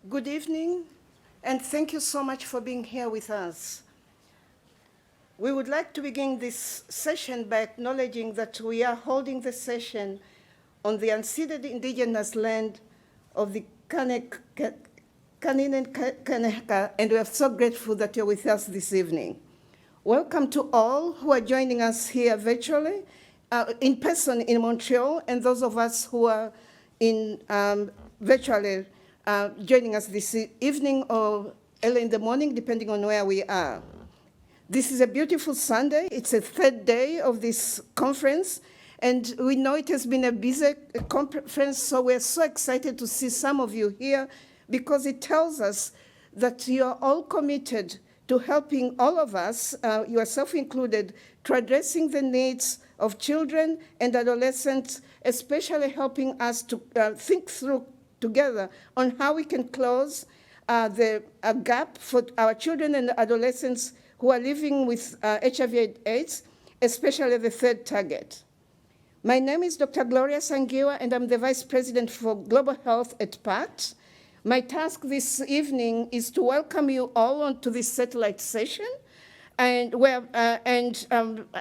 Good evening, and thank you so much for being here with us. We would like to begin this session by acknowledging that we are holding the session on the unceded indigenous land of the Kanen and Kaneka, and we are so grateful that you're with us this evening. Welcome to all who are joining us here virtually, in person in Montreal, and those of us who are in virtually joining us this evening or early in the morning, depending on where we are. This is a beautiful Sunday. It's the third day of this conference, and we know it has been a busy conference, so we're so excited to see some of you here because it tells us that you are all committed to helping all of us, yourself included, to addressing the needs of children and adolescents, especially helping us to think through together on how we can close the gap for our children and adolescents who are living with HIV/AIDS, especially the third target. My name is Dr. Gloria Sangiwa, and I'm the Vice President for Global Health at Pact. My task this evening is to welcome you all onto this satellite session and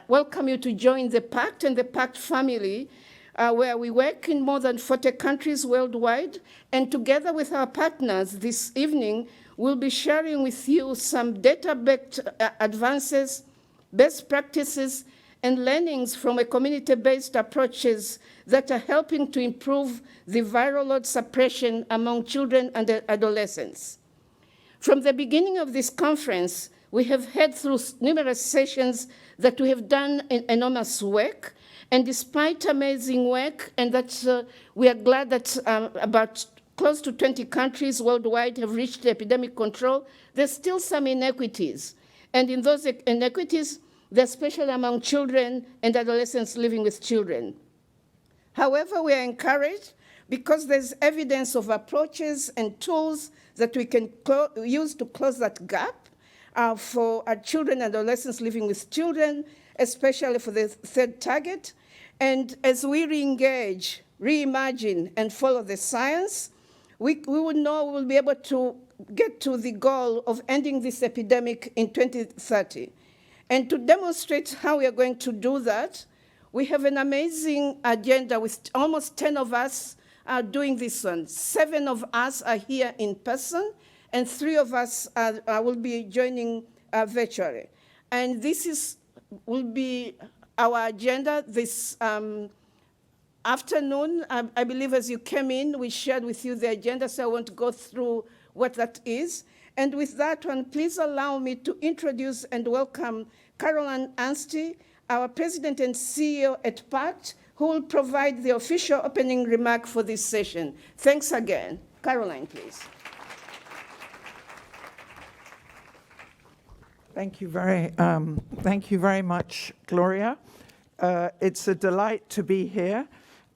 welcome you to join the Pact and the Pact family, where we work in more than 40 countries worldwide. And together with our partners this evening, we'll be sharing with you some data-backed advances, best practices, and learnings from a community-based approaches that are helping to improve the viral load suppression among children and adolescents. From the beginning of this conference, we have heard through numerous sessions that we have done enormous work, and despite amazing work, and that we are glad that about close to 20 countries worldwide have reached epidemic control, there's still some inequities. And in those inequities, they're especially among children and adolescents living with children. However, we are encouraged because there's evidence of approaches and tools that we can use to close that gap for our children and adolescents living with children, especially for the third target. And as we re-engage, reimagine, and follow the science, we will know we'll be able to get to the goal of ending this epidemic in 2030. And to demonstrate how we are going to do that, we have an amazing agenda with almost 10 of us doing this one. 7 of us are here in person, and 3 of us will be joining virtually. And this will be our agenda this afternoon. I believe as you came in, we shared with you the agenda, so I won't go through what that is. And with that one, please allow me to introduce and welcome Caroline Anstey, our President and CEO at Pact, who will provide the official opening remark for this session. Thanks again. Caroline, please. Thank you very much, Gloria. It's a delight to be here.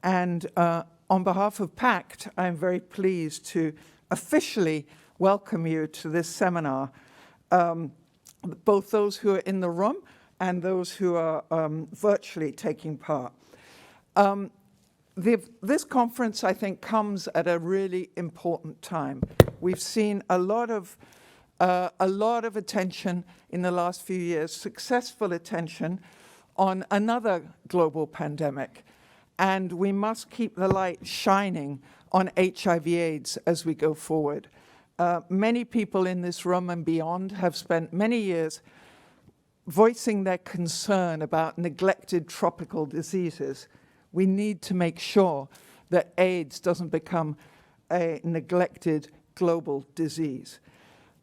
And on behalf of Pact, I'm very pleased to officially welcome you to this seminar, both those who are in the room and those who are virtually taking part. This conference, I think, comes at a really important time. We've seen a lot of attention in the last few years, successful attention on another global pandemic. And we must keep the light shining on HIV/AIDS as we go forward. Many people in this room and beyond have spent many years voicing their concern about neglected tropical diseases. We need to make sure that AIDS doesn't become a neglected global disease.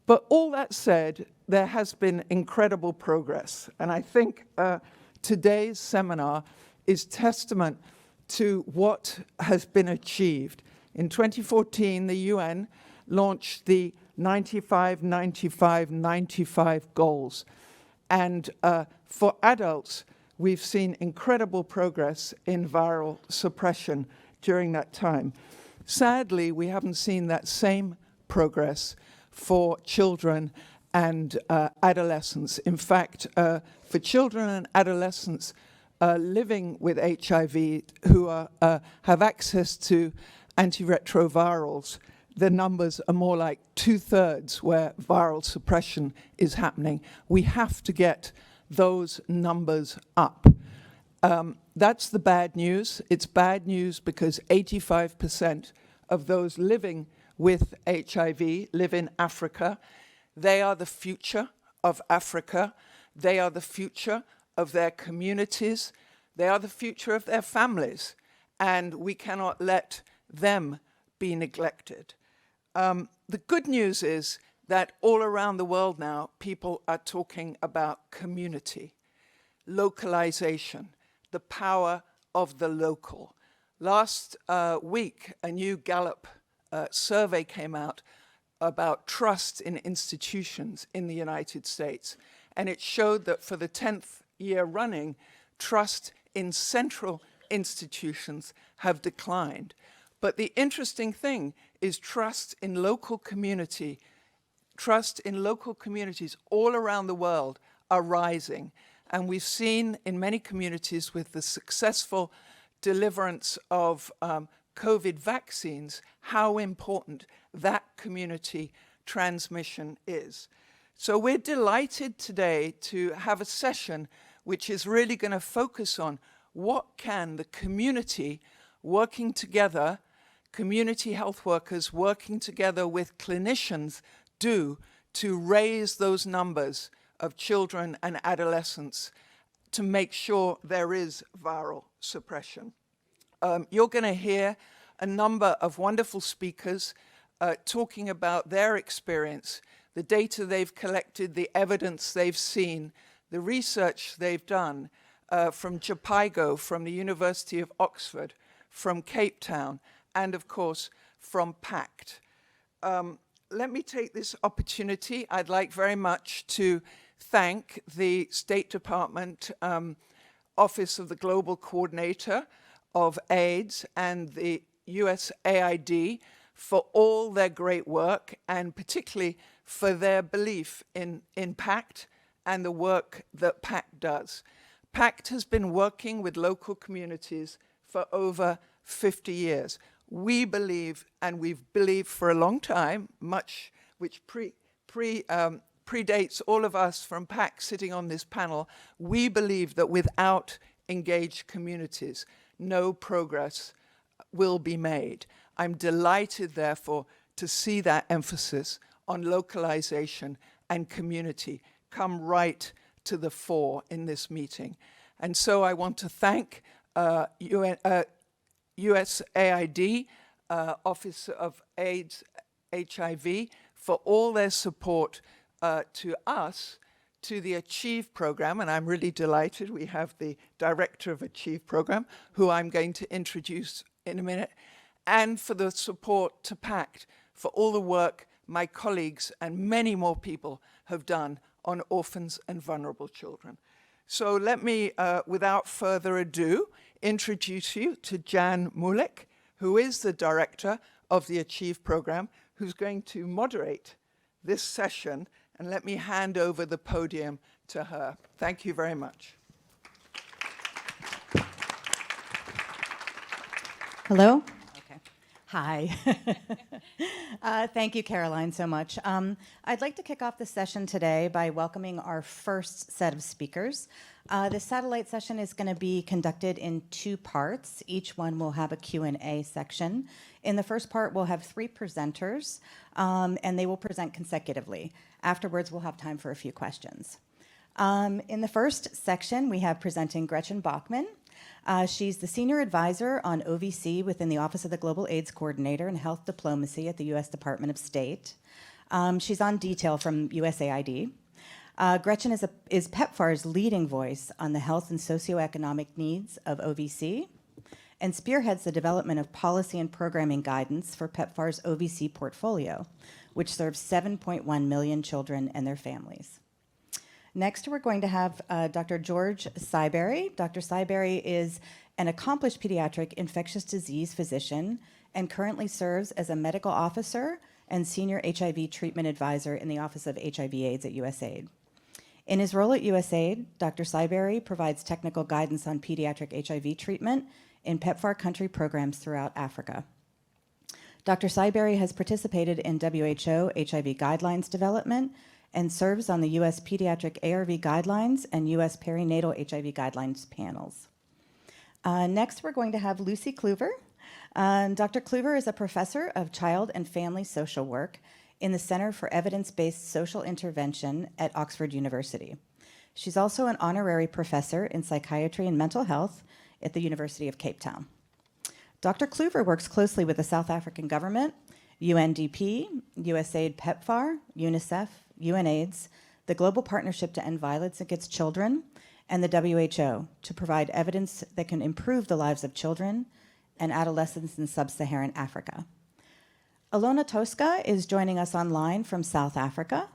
But all that said, there has been incredible progress. And I think today's seminar is testament to what has been achieved. In 2014, the UN launched the 95-95-95 goals. And for adults, we've seen incredible progress in viral suppression during that time. Sadly, we haven't seen that same progress for children and adolescents. In fact, for children and adolescents living with HIV who have access to antiretrovirals, the numbers are more like 2/3 where viral suppression is happening. We have to get those numbers up. That's the bad news. It's bad news because 85% of those living with HIV live in Africa. They are the future of Africa. They are the future of their communities. They are the future of their families. And we cannot let them be neglected. The good news is that all around the world now, people are talking about community, localization, the power of the local. Last week, a new Gallup survey came out about trust in institutions in the United States. And it showed that for the 10th year running, trust in central institutions have declined. But the interesting thing is trust in local communities all around the world are rising. And we've seen in many communities with the successful deliverance of COVID vaccines how important that community transmission is. So we're delighted today to have a session which is really going to focus on what can the community working together, community health workers working together with clinicians do to raise those numbers of children and adolescents to make sure there is viral suppression. You're going to hear a number of wonderful speakers talking about their experience, the data they've collected, the evidence they've seen, the research they've done from JPIGO, from the University of Oxford, from Cape Town, and of course from Pact. Let me take this opportunity. I'd like very much to thank the State Department Office of the Global Coordinator of AIDS and the USAID for all their great work, and particularly for their belief in Pact and the work that Pact does. Pact has been working with local communities for over 50 years. We believe, and we've believed for a long time, much which predates all of us from Pact sitting on this panel, we believe that without engaged communities, no progress will be made. I'm delighted, therefore, to see that emphasis on localization and community come right to the fore in this meeting. And so I want to thank USAID, Office of AIDS, HIV, for all their support to us, to the Achieve program, and I'm really delighted we have the director of Achieve program, who I'm going to introduce in a minute, and for the support to Pact, for all the work my colleagues and many more people have done on orphans and vulnerable children. So let me, without further ado, introduce you to Jan Mulek, who is the director of the Achieve program, who's going to moderate this session. And let me hand over the podium to her. Thank you very much. Hello? Okay. Hi. Thank you, Caroline, so much. I'd like to kick off the session today by welcoming our first set of speakers. This satellite session is going to be conducted in 2 parts. Each one will have a Q&A section. In the first part, we'll have 3 presenters, and they will present consecutively. Afterwards, we'll have time for a few questions. In the first section, we have presenting Gretchen Bachman. She's the Senior Advisor on OVC within the Office of the Global AIDS Coordinator and Health Diplomacy at the U.S. Department of State. She's on detail from USAID. Gretchen is PEPFAR's leading voice on the health and socioeconomic needs of OVC and spearheads the development of policy and programming guidance for PEPFAR's OVC portfolio, which serves 7.1 million children and their families. Next, we're going to have Dr. George Syberry. Dr. Syberry is an accomplished pediatric infectious disease physician and currently serves as a medical officer and senior HIV treatment advisor in the Office of HIV/AIDS at USAID. In his role at USAID, Dr. Syberry provides technical guidance on pediatric HIV treatment in PEPFAR country programs throughout Africa. Dr. Saiberry has participated in WHO HIV guidelines development and serves on the U.S. Pediatric ARV Guidelines and U.S. Perinatal HIV Guidelines panels. Next, we're going to have Lucy Kluver. Dr. Kluver is a professor of child and family social work in the Center for Evidence-Based Social Intervention at Oxford University. She's also an honorary professor in psychiatry and mental health at the University of Cape Town. Dr. Kluver works closely with the South African government, UNDP, USAID PEPFAR, UNICEF, UNAIDS, the Global Partnership to End Violence Against Children, and the WHO to provide evidence that can improve the lives of children and adolescents in sub-Saharan Africa. Alona Tosca is joining us online from South Africa.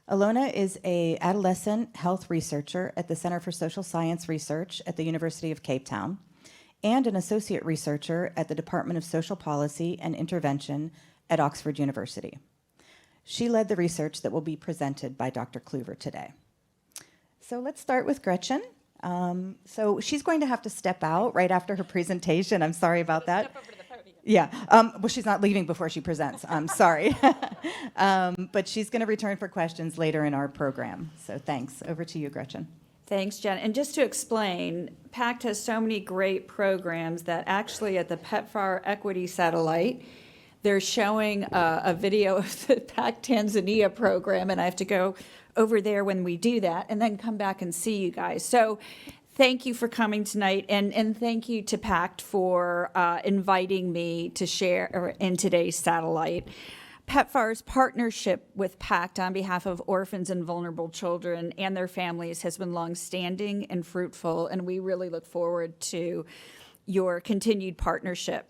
Alona is an adolescent health researcher at the Center for Social Science Research at the University of Cape Town and an associate researcher at the Department of Social Policy and Intervention at Oxford University. She led the research that will be presented by Dr. Kluver today. So let's start with Gretchen. So she's going to have to step out right after her presentation. I'm sorry about that. Step over to the podium. Yeah, well, she's not leaving before she presents. I'm sorry. But she's going to return for questions later in our program. So thanks. Over to you, Gretchen. Thanks, Jen. And just to explain, Pact has so many great programs that actually at the PEPFAR Equity Satellite, they're showing a video of the Pact Tanzania program, and I have to go over there when we do that and then come back and see you guys. So thank you for coming tonight, and thank you to Pact for inviting me to share in today's satellite. PEPFAR's partnership with Pact on behalf of orphans and vulnerable children and their families has been longstanding and fruitful, and we really look forward to your continued partnership.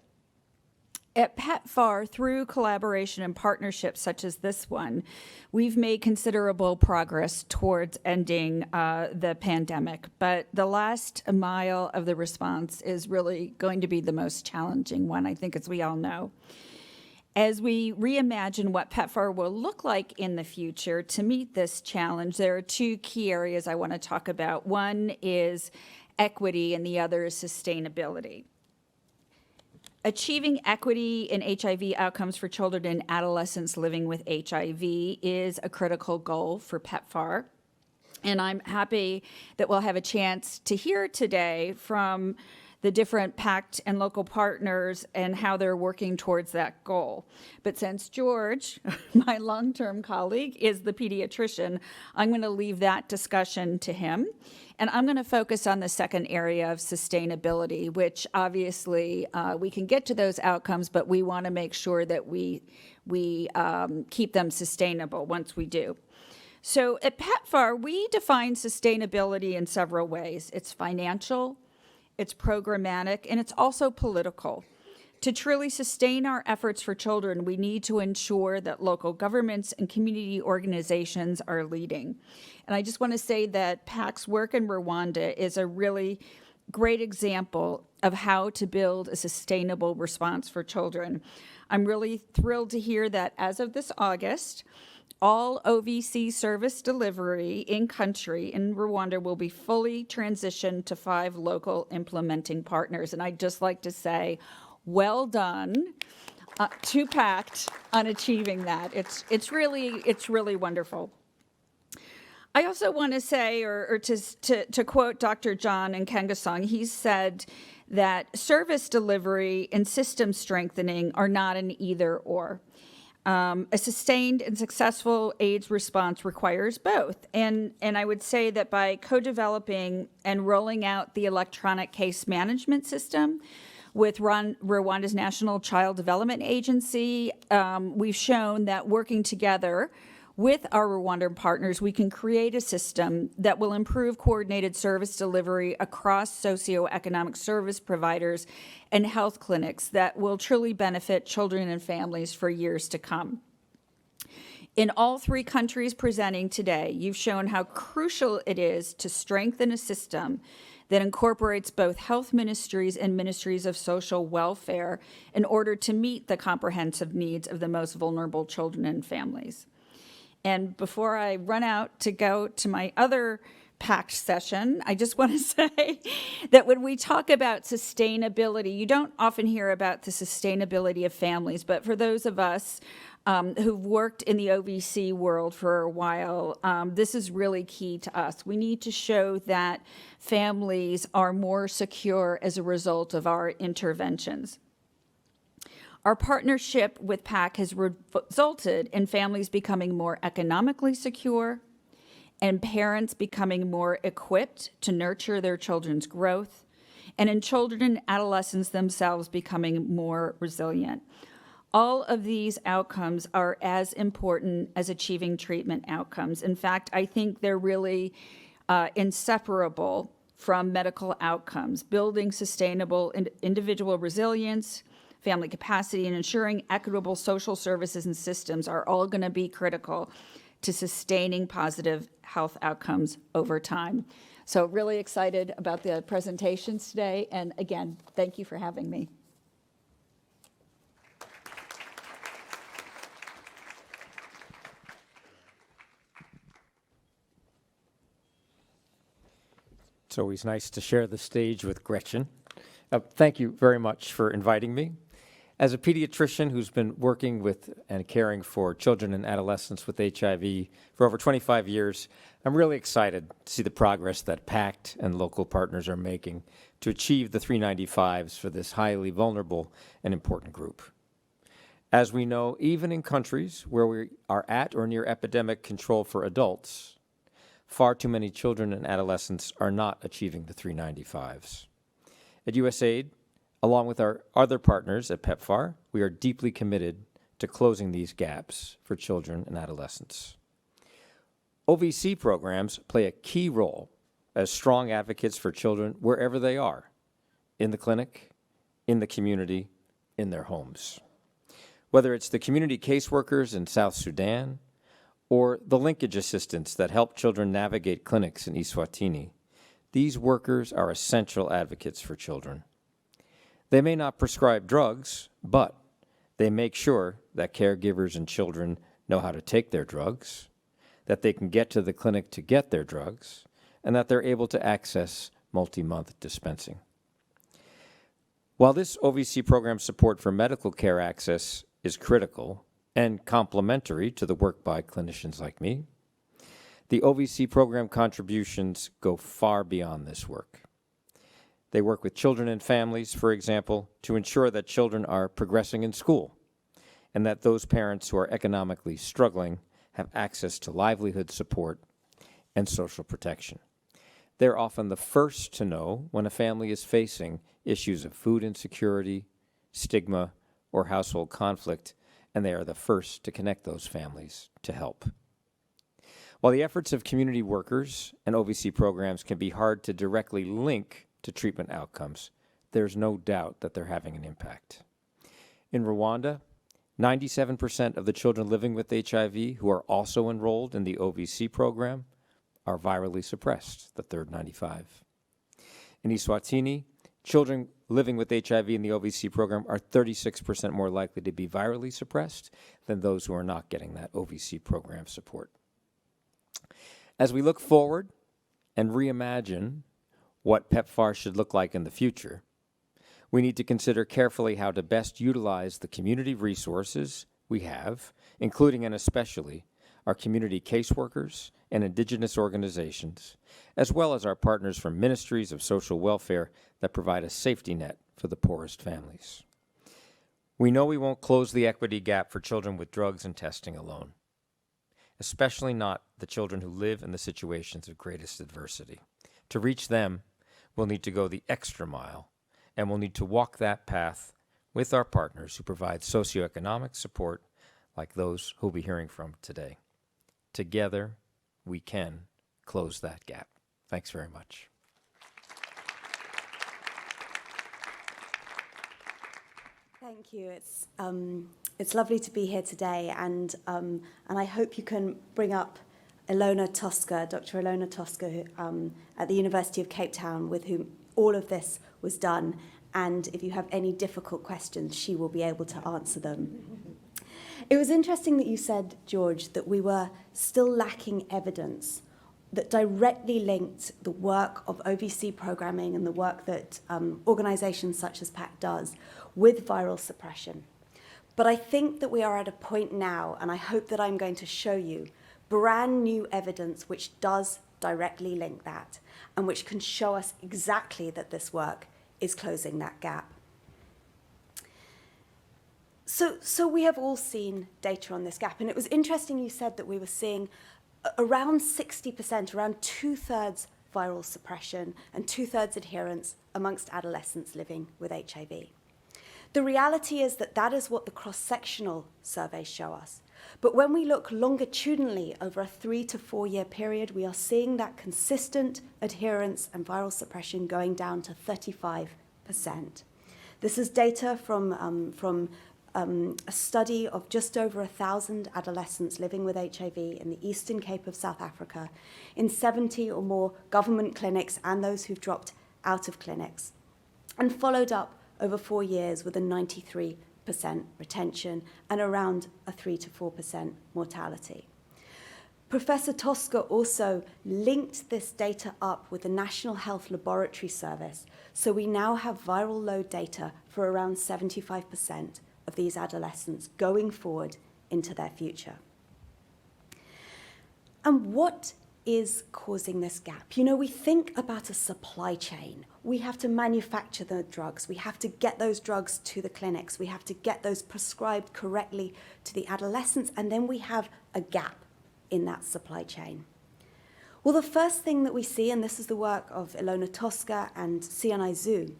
At PEPFAR, through collaboration and partnerships such as this one, we've made considerable progress towards ending the pandemic, but the last mile of the response is really going to be the most challenging one, I think, as we all know. As we reimagine what PEPFAR will look like in the future to meet this challenge, there are two key areas I want to talk about. One is equity and the other is sustainability. Achieving equity in HIV outcomes for children and adolescents living with HIV is a critical goal for PEPFAR. And I'm happy that we'll have a chance to hear today from the different Pact and local partners and how they're working towards that goal. But since George, my long-term colleague, is the pediatrician, I'm going to leave that discussion to him. And I'm going to focus on the second area of sustainability, which obviously we can get to those outcomes, but we want to make sure that we keep them sustainable once we do. So at PEPFAR, we define sustainability in several ways. It's financial, it's programmatic, and it's also political. To truly sustain our efforts for children, we need to ensure that local governments and community organizations are leading. And I just want to say that Pact's work in Rwanda is a really great example of how to build a sustainable response for children. I'm really thrilled to hear that as of this August, all OVC service delivery in country in Rwanda will be fully transitioned to 5 local implementing partners. And I'd just like to say, well done to Pact on achieving that. It's really wonderful. I also want to say, or to quote Dr. John Nkengasong, he said that service delivery and system strengthening are not an either or. A sustained and successful AIDS response requires both. And I would say that by co-developing and rolling out the electronic case management system with Rwanda's National Child Development Agency, we've shown that working together with our Rwandan partners, we can create a system that will improve coordinated service delivery across socioeconomic service providers and health clinics that will truly benefit children and families for years to come. In all 3 countries presenting today, you've shown how crucial it is to strengthen a system that incorporates both health ministries and ministries of social welfare in order to meet the comprehensive needs of the most vulnerable children and families. And before I run out to go to my other packed session. I just want to say that when we talk about sustainability, you don't often hear about the sustainability of families, but for those of us who've worked in the OVC world for a while, this is really key to us. We need to show that families are more secure as a result of our interventions. Our partnership with Pact has resulted in families becoming more economically secure and parents becoming more equipped to nurture their children's growth, and in children and adolescents themselves becoming more resilient. All of these outcomes are as important as achieving treatment outcomes. In fact, I think they're really inseparable from medical outcomes. Building sustainable individual resilience, family capacity, and ensuring equitable social services and systems are all going to be critical to sustaining positive health outcomes over time. So really excited about the presentations today. And again, thank you for having me. It's always nice to share the stage with Gretchen. Thank you very much for inviting me. As a pediatrician who's been working with and caring for children and adolescents with HIV for over 25 years, I'm really excited to see the progress that Pact and local partners are making to achieve the 395s for this highly vulnerable and important group. As we know, even in countries where we are at or near epidemic control for adults, far too many children and adolescents are not achieving the 395s. At USAID, along with our other partners at PEPFAR, we are deeply committed to closing these gaps for children and adolescents. OVC programs play a key role as strong advocates for children wherever they are, in the clinic, in the community, in their homes. Whether it's the community caseworkers in South Sudan or the linkage assistants that help children navigate clinics in Eswatini, these workers are essential advocates for children. They may not prescribe drugs, but they make sure that caregivers and children know how to take their drugs, that they can get to the clinic to get their drugs, and that they're able to access multi-month dispensing. While this OVC program support for medical care access is critical and complementary to the work by clinicians like me, the OVC program contributions go far beyond this work. They work with children and families, for example, to ensure that children are progressing in school and that those parents who are economically struggling have access to livelihood support and social protection. They're often the first to know when a family is facing issues of food insecurity, stigma, or household conflict, and they are the first to connect those families to help. While the efforts of community workers and OVC programs can be hard to directly link to treatment outcomes, there's no doubt that they're having an impact. In Rwanda, 97% of the children living with HIV who are also enrolled in the OVC program are virally suppressed, the third 95. In Eswatini, children living with HIV in the OVC program are 36% more likely to be virally suppressed than those who are not getting that OVC program support. As we look forward and reimagine what PEPFAR should look like in the future, we need to consider carefully how to best utilize the community resources we have, including and especially our community caseworkers and indigenous organizations, as well as our partners from ministries of social welfare that provide a safety net for the poorest families. We know we won't close the equity gap for children with drugs and testing alone, especially not the children who live in the situations of greatest adversity. To reach them, we'll need to go the extra mile, and we'll need to walk that path with our partners who provide socioeconomic support like those who'll be hearing from today. Together, we can close that gap. Thanks very much. Thank you. It's lovely to be here today, and I hope you can bring up Ilona Tosca, Dr. Ilona Tosca, at the University of Cape Town, with whom all of this was done. And if you have any difficult questions, she will be able to answer them. It was interesting that you said, George, that we were still lacking evidence that directly linked the work of OVC programming and the work that organizations such as Pact does with viral suppression. But I think that we are at a point now, and I hope that I'm going to show you brand new evidence which does directly link that and which can show us exactly that this work is closing that gap. So we have all seen data on this gap, and it was interesting you said that we were seeing around 60%, around 2/3 viral suppression and 2/3 adherence amongst adolescents living with HIV. The reality is that that is what the cross-sectional surveys show us. But when we look longitudinally over a 3 to 4 year period, we are seeing that consistent adherence and viral suppression going down to 35%. This is data from a study of just over 1,000 adolescents living with HIV in the Eastern Cape of South Africa in 70 or more government clinics and those who've dropped out of clinics, and followed up over 4 years with a 93% retention and around a 3 to 4% mortality. Professor Tosca also linked this data up with the National Health Laboratory Service, so we now have viral load data for around 75% of these adolescents going forward into their future. And what is causing this gap? You know, we think about a supply chain. We have to manufacture the drugs. We have to get those drugs to the clinics. We have to get those prescribed correctly to the adolescents, and then we have a gap in that supply chain. Well, the first thing that we see, and this is the work of Ilona Tosca and CNI Zhu,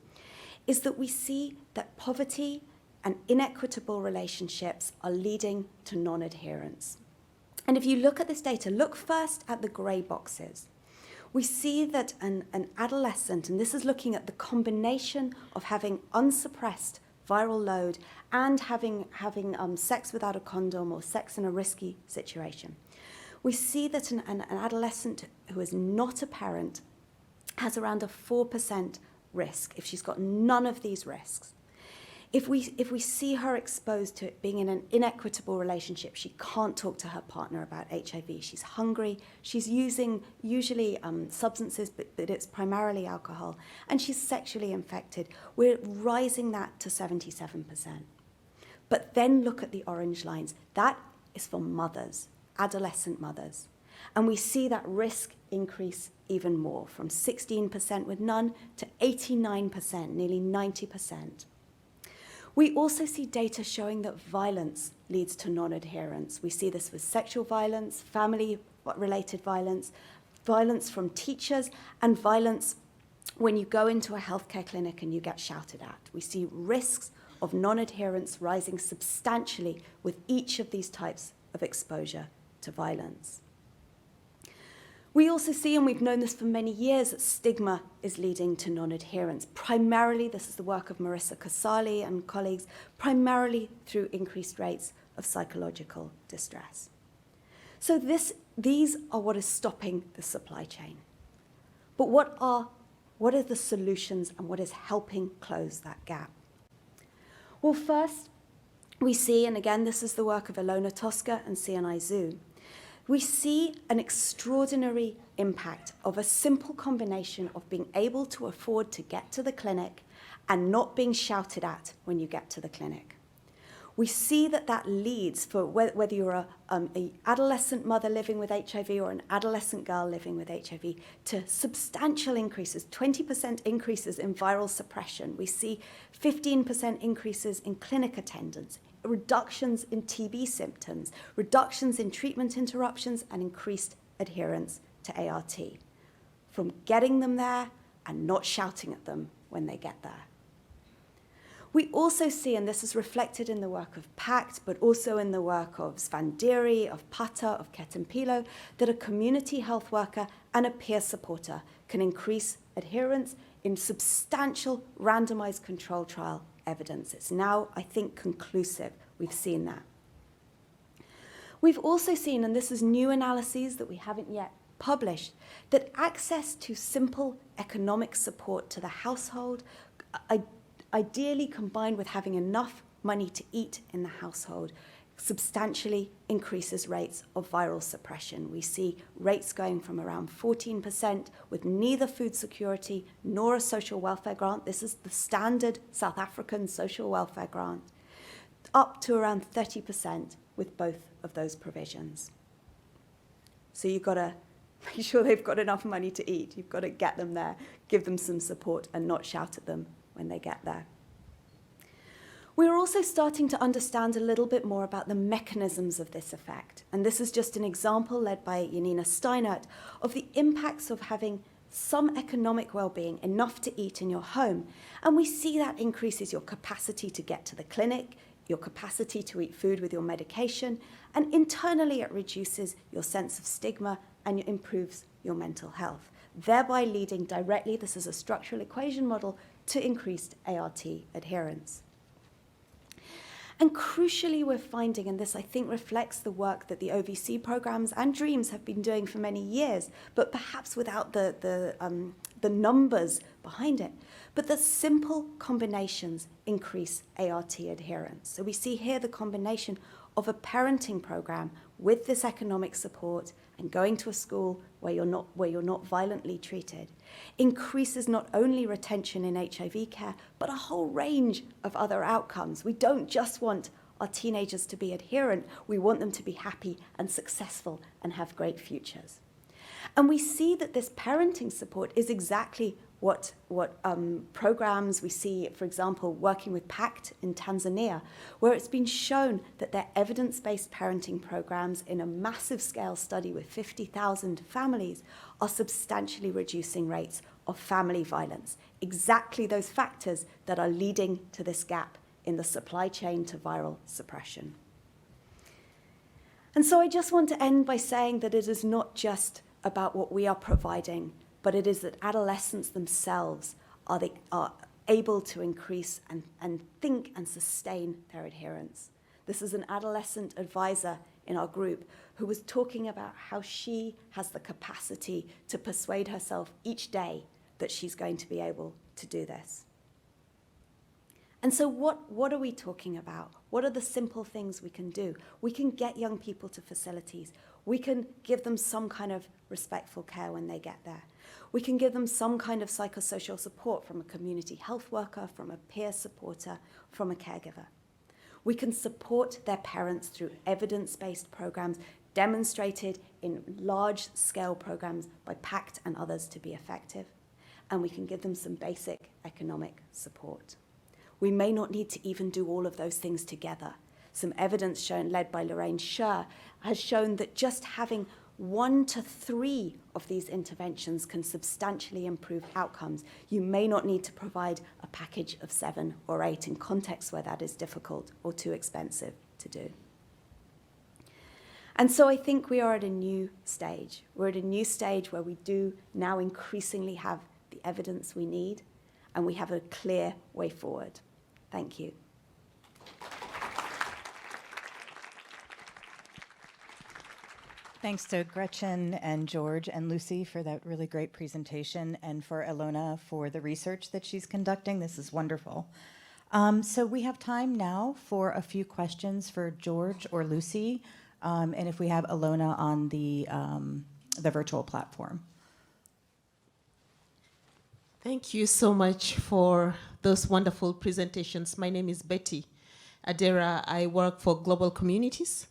is that we see that poverty and inequitable relationships are leading to non-adherence. And if you look at this data, look first at the grey boxes. We see that an adolescent, and this is looking at the combination of having unsuppressed viral load and having sex without a condom or sex in a risky situation. We see that an adolescent who is not a parent has around a 4% risk if she's got none of these risks. If we see her exposed to being in an inequitable relationship, she can't talk to her partner about HIV. She's hungry. She's using usually substances, but it's primarily alcohol. And she's sexually infected. We're rising that to 77%. But then look at the orange lines. That is for mothers, adolescent mothers. And we see that risk increase even more, from 16% with none to 89%, nearly 90%. We also see data showing that violence leads to non-adherence. We see this with sexual violence, family-related violence, violence from teachers, and violence when you go into a healthcare clinic and you get shouted at. We see risks of non-adherence rising substantially with each of these types of exposure to violence. We also see, and we've known this for many years, that stigma is leading to non-adherence. Primarily, this is the work of Marissa Casali and colleagues, primarily through increased rates of psychological distress. So these are what is stopping the supply chain. But what are the solutions and what is helping close that gap? Well, first, we see, and again, this is the work of Ilona Tosca and CNI Zhu, we see an extraordinary impact of a simple combination of being able to afford to get to the clinic and not being shouted at when you get to the clinic. We see that leads, for whether you're an adolescent mother living with HIV or an adolescent girl living with HIV, to substantial increases, 20% increases in viral suppression. We see 15% increases in clinic attendance, reductions in TB symptoms, reductions in treatment interruptions, and increased adherence to ART, from getting them there and not shouting at them when they get there. We also see, and this is reflected in the work of Pact, but also in the work of Svandiri, of Pata, of Ketempilo, that a community health worker and a peer supporter can increase adherence in substantial randomized control trial evidence. It's now, I think, conclusive. We've seen that. We've also seen, and this is new analyses that we haven't yet published, that access to simple economic support to the household, ideally combined with having enough money to eat in the household, substantially increases rates of viral suppression. We see rates going from around 14% with neither food security nor a social welfare grant. This is the standard South African social welfare grant, up to around 30% with both of those provisions. So you've got to make sure they've got enough money to eat. You've got to get them there, give them some support, and not shout at them when they get there. We're also starting to understand a little bit more about the mechanisms of this effect. And this is just an example led by Janina Steinert of the impacts of having some economic well-being, enough to eat in your home. And we see that increases your capacity to get to the clinic, your capacity to eat food with your medication, and internally it reduces your sense of stigma and it improves your mental health, thereby leading directly, this is a structural equation model, to increased ART adherence. And crucially, we're finding, and this I think reflects the work that the OVC programs and DREAMS have been doing for many years, but perhaps without the numbers behind it, but that simple combinations increase ART adherence. So we see here the combination of a parenting program with this economic support and going to a school where you're not violently treated increases not only retention in HIV care, but a whole range of other outcomes. We don't just want our teenagers to be adherent, we want them to be happy and successful and have great futures. And we see that this parenting support is exactly what programs we see, for example, working with Pact in Tanzania, where it's been shown that their evidence-based parenting programs in a massive scale study with 50,000 families are substantially reducing rates of family violence, exactly those factors that are leading to this gap in the supply chain to viral suppression. And so I just want to end by saying that it is not just about what we are providing, but it is that adolescents themselves are able to increase and think and sustain their adherence. This is an adolescent advisor in our group who was talking about how she has the capacity to persuade herself each day that she's going to be able to do this. And so what are we talking about? What are the simple things we can do? We can get young people to facilities. We can give them some kind of respectful care when they get there. We can give them some kind of psychosocial support from a community health worker, from a peer supporter, from a caregiver. We can support their parents through evidence-based programs demonstrated in large-scale programs by Pact and others to be effective. And we can give them some basic economic support. We may not need to even do all of those things together. Some evidence shown, led by Lorraine Scher, has shown that just having 1 to 3 of these interventions can substantially improve outcomes. You may not need to provide a package of 7 or 8 in contexts where that is difficult or too expensive to do. And so I think we are at a new stage. We're at a new stage where we do now increasingly have the evidence we need, and we have a clear way forward. Thank you. Thanks to Gretchen and George and Lucy for that really great presentation, and for Ilona for the research that she's conducting. This is wonderful. So we have time now for a few questions for George or Lucy, and if we have Ilona on the virtual platform. Thank you so much for those wonderful presentations. My name is Betty Adera. I work for Global Communities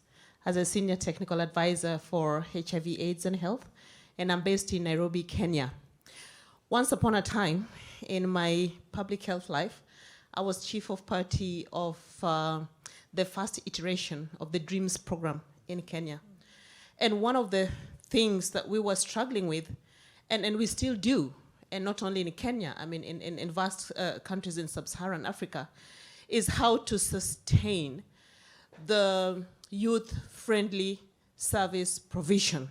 as a senior technical advisor for HIV, AIDS, and health, and I'm based in Nairobi, Kenya. Once upon a time in my public health life, I was chief of party of the first iteration of the DREAMS program in Kenya. And one of the things that we were struggling with, and we still do, and not only in Kenya, I mean in vast countries in sub-Saharan Africa, is how to sustain the youth-friendly service provision.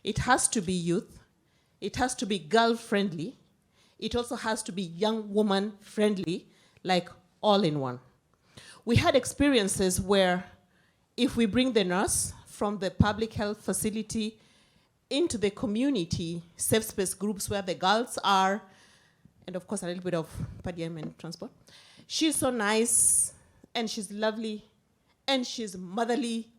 It has to be youth, it has to be girl-friendly, it also has to be young woman-friendly, like all in one. We had experiences where if we bring the nurse from the public health facility into the community safe space groups where the girls are, and of course a little bit of per diem and transport. She's so nice and she's lovely and she's motherly,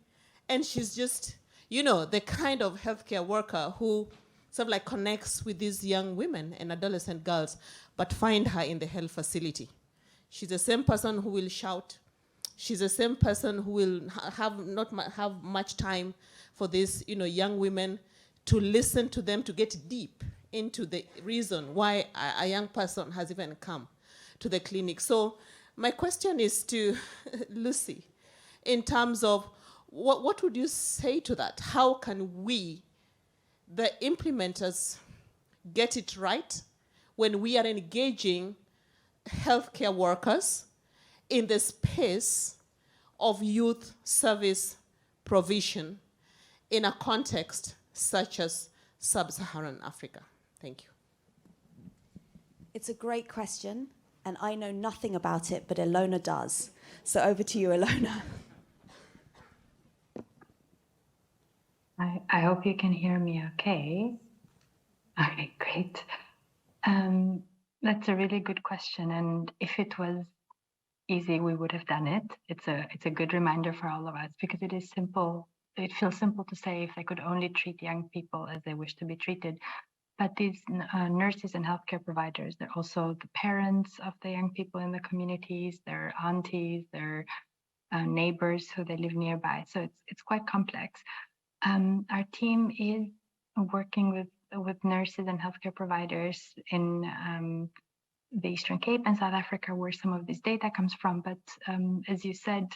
and she's just, you know, the kind of healthcare worker who sort of like connects with these young women and adolescent girls, but find her in the health facility. She's the same person who will shout. She's the same person who will have much time for these, you know, young women, to listen to them, to get deep into the reason why a young person has even come to the clinic. So my question is to Lucy, in terms of what would you say to that? How can we, the implementers, get it right when we are engaging healthcare workers in the space of youth service provision in a context such as sub-Saharan Africa? Thank you. It's a great question, and I know nothing about it, but Ilona does. So over to you, Ilona. I hope you can hear me okay. Okay, great. That's a really good question, and if it was easy, we would have done it. It's a good reminder for all of us, because it is simple. It feels simple to say if they could only treat young people as they wish to be treated. But these nurses and healthcare providers, they're also the parents of the young people in the communities, their aunties, their neighbors who they live nearby. So it's quite complex. Our team is working with nurses and healthcare providers in the Eastern Cape and South Africa, where some of this data comes from. But as you said,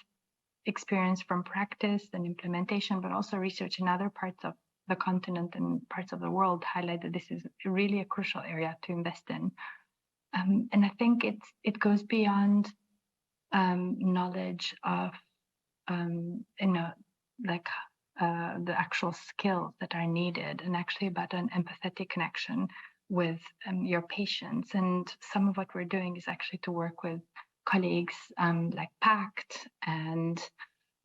experience from practice and implementation, but also research in other parts of the continent and parts of the world highlight that this is really a crucial area to invest in. And I think it goes beyond knowledge of the actual skills that are needed, and actually about an empathetic connection with your patients. And some of what we're doing is actually to work with colleagues like Pact and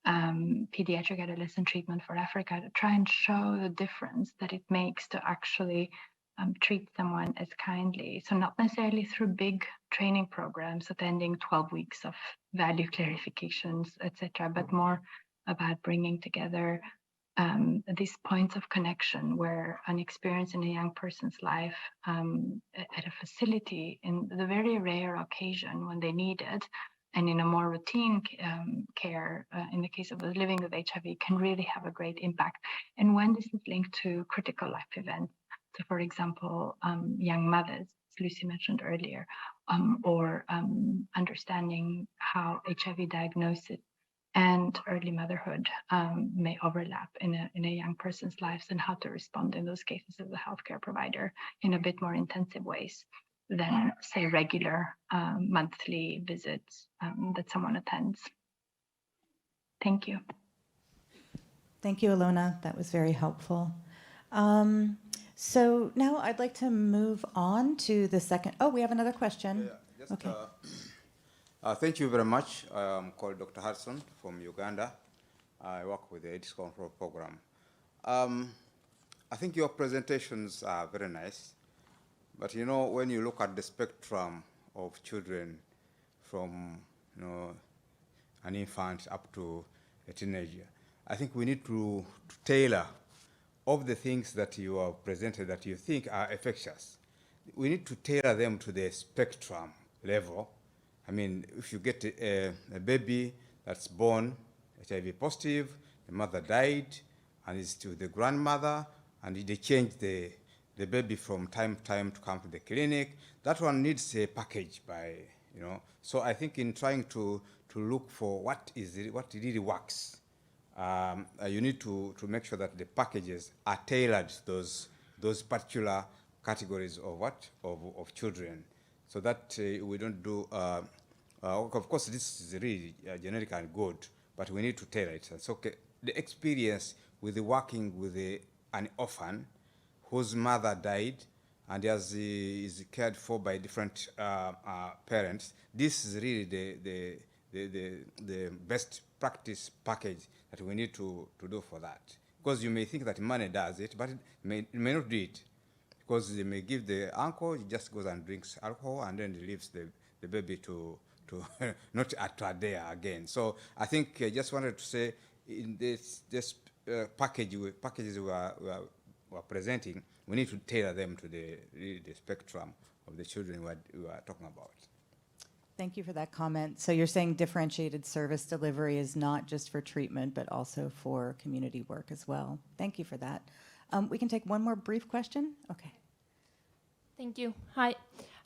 Pediatric Adolescent Treatment for Africa to try and show the difference that it makes to actually treat someone as kindly. So not necessarily through big training programs attending 12 weeks of value clarifications, etc., but more about bringing together these points of connection where an experience in a young person's life at a facility, in the very rare occasion when they need it, and in a more routine care, in the case of those living with HIV, can really have a great impact. And when this is linked to critical life events, so for example, young mothers, as Lucy mentioned earlier, or understanding how HIV diagnosis and early motherhood may overlap in a young person's lives, and how to respond in those cases as a healthcare provider in a bit more intensive ways than, say, regular monthly visits that someone attends. Thank you. Thank you, Ilona. That was very helpful. So now I'd like to move on to the second. Oh, we have another question. Yeah, okay. Thank you very much. I'm called Dr. Hudson from Uganda. I work with the AIDS control program. I think your presentations are very nice, but you know, when you look at the spectrum of children from an infant up to a teenager, I think we need to tailor of the things that you have presented that you think are infectious. We need to tailor them to the spectrum level. I mean, if you get a baby that's born HIV positive, the mother died, and it's to the grandmother, and they change the baby from time to time to come to the clinic, that one needs a package by, So I think in trying to look for what really works, you need to make sure that the packages are tailored to those particular categories of children, so that we don't do. Of course, this is really generic and good, but we need to tailor it. It's okay. The experience with working with an orphan whose mother died and is cared for by different parents, this is really the best practice package that we need to do for that. Because you may think that money does it, but it may not do it. Because they may give the uncle, he just goes and drinks alcohol, and then he leaves the baby to not to adhere again. So I think I just wanted to say in this packages we are presenting, we need to tailor them to the spectrum of the children we are talking about. Thank you for that comment. So you're saying differentiated service delivery is not just for treatment, but also for community work as well. Thank you for that. We can take one more brief question. Okay. Thank you. Hi,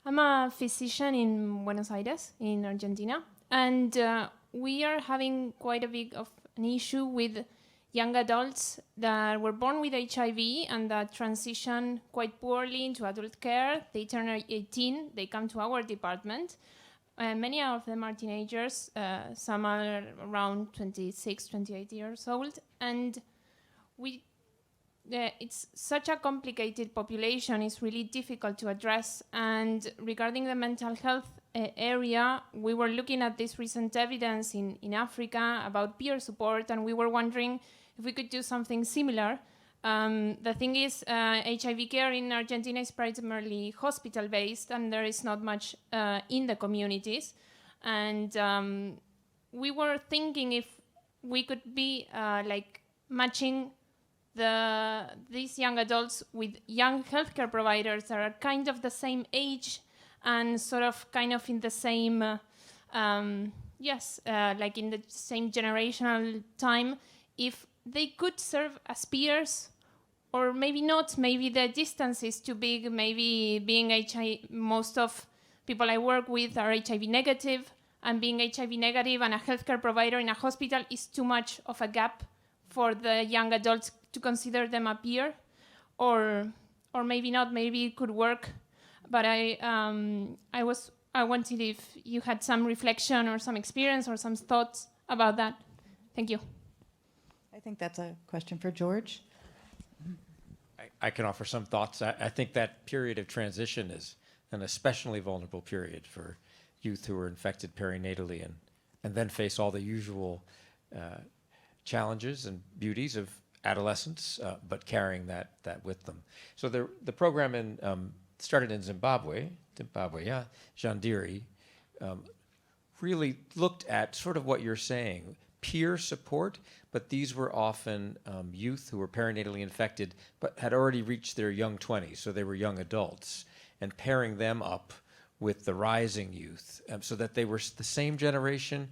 I'm a physician in Buenos Aires, in Argentina, and we are having quite a big of an issue with young adults that were born with HIV and that transition quite poorly into adult care. They turn 18, they come to our department. Many of them are teenagers, some are around 26, 28 years old, and it's such a complicated population, it's really difficult to address. And regarding the mental health area, we were looking at this recent evidence in Africa about peer support, and we were wondering if we could do something similar. The thing is, HIV care in Argentina is primarily hospital-based, and there is not much in the communities. And we were thinking if we could be like matching these young adults with young healthcare providers that are kind of the same age and sort of kind of in the same, like in the same generational time, if they could serve as peers, or maybe not, maybe the distance is too big, maybe being HIV, most of people I work with are HIV negative, and being HIV negative and a healthcare provider in a hospital is too much of a gap for the young adults to consider them a peer, or maybe not, maybe it could work. But I wanted if you had some reflection or some experience or some thoughts about that. Thank you. I think that's a question for George. I can offer some thoughts. I think that period of transition is an especially vulnerable period for youth who are infected perinatally and then face all the usual challenges and beauties of adolescence, but carrying that with them. So the program started in Zimbabwe, Jandiri, really looked at sort of what you're saying, peer support, but these were often youth who were perinatally infected but had already reached their young 20s, so they were young adults, and pairing them up with the rising youth so that they were the same generation,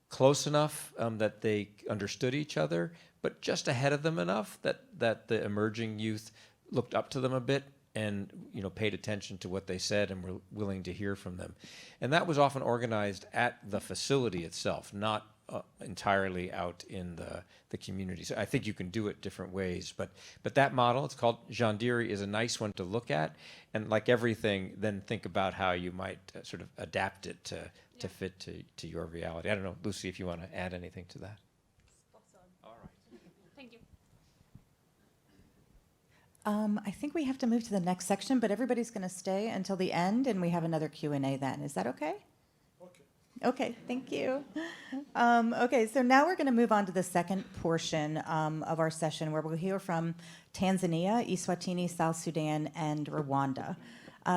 close enough that they understood each other, but just ahead of them enough that the emerging youth looked up to them a bit and paid attention to what they said and were willing to hear from them. And that was often organized at the facility itself, not entirely out in the community. So I think you can do it different ways, but that model, it's called Jandiri, is a nice one to look at, and like everything, then think about how you might sort of adapt it to fit to your reality. I don't know, Lucy, if you want to add anything to that. Spot on. All right. Thank you. I think we have to move to the next section, but everybody's going to stay until the end, and we have another Q&A then. Is that okay? Okay, thank you. Okay, so now we're going to move on to the second portion of our session, where we'll hear from Tanzania, Eswatini, South Sudan, and Rwanda.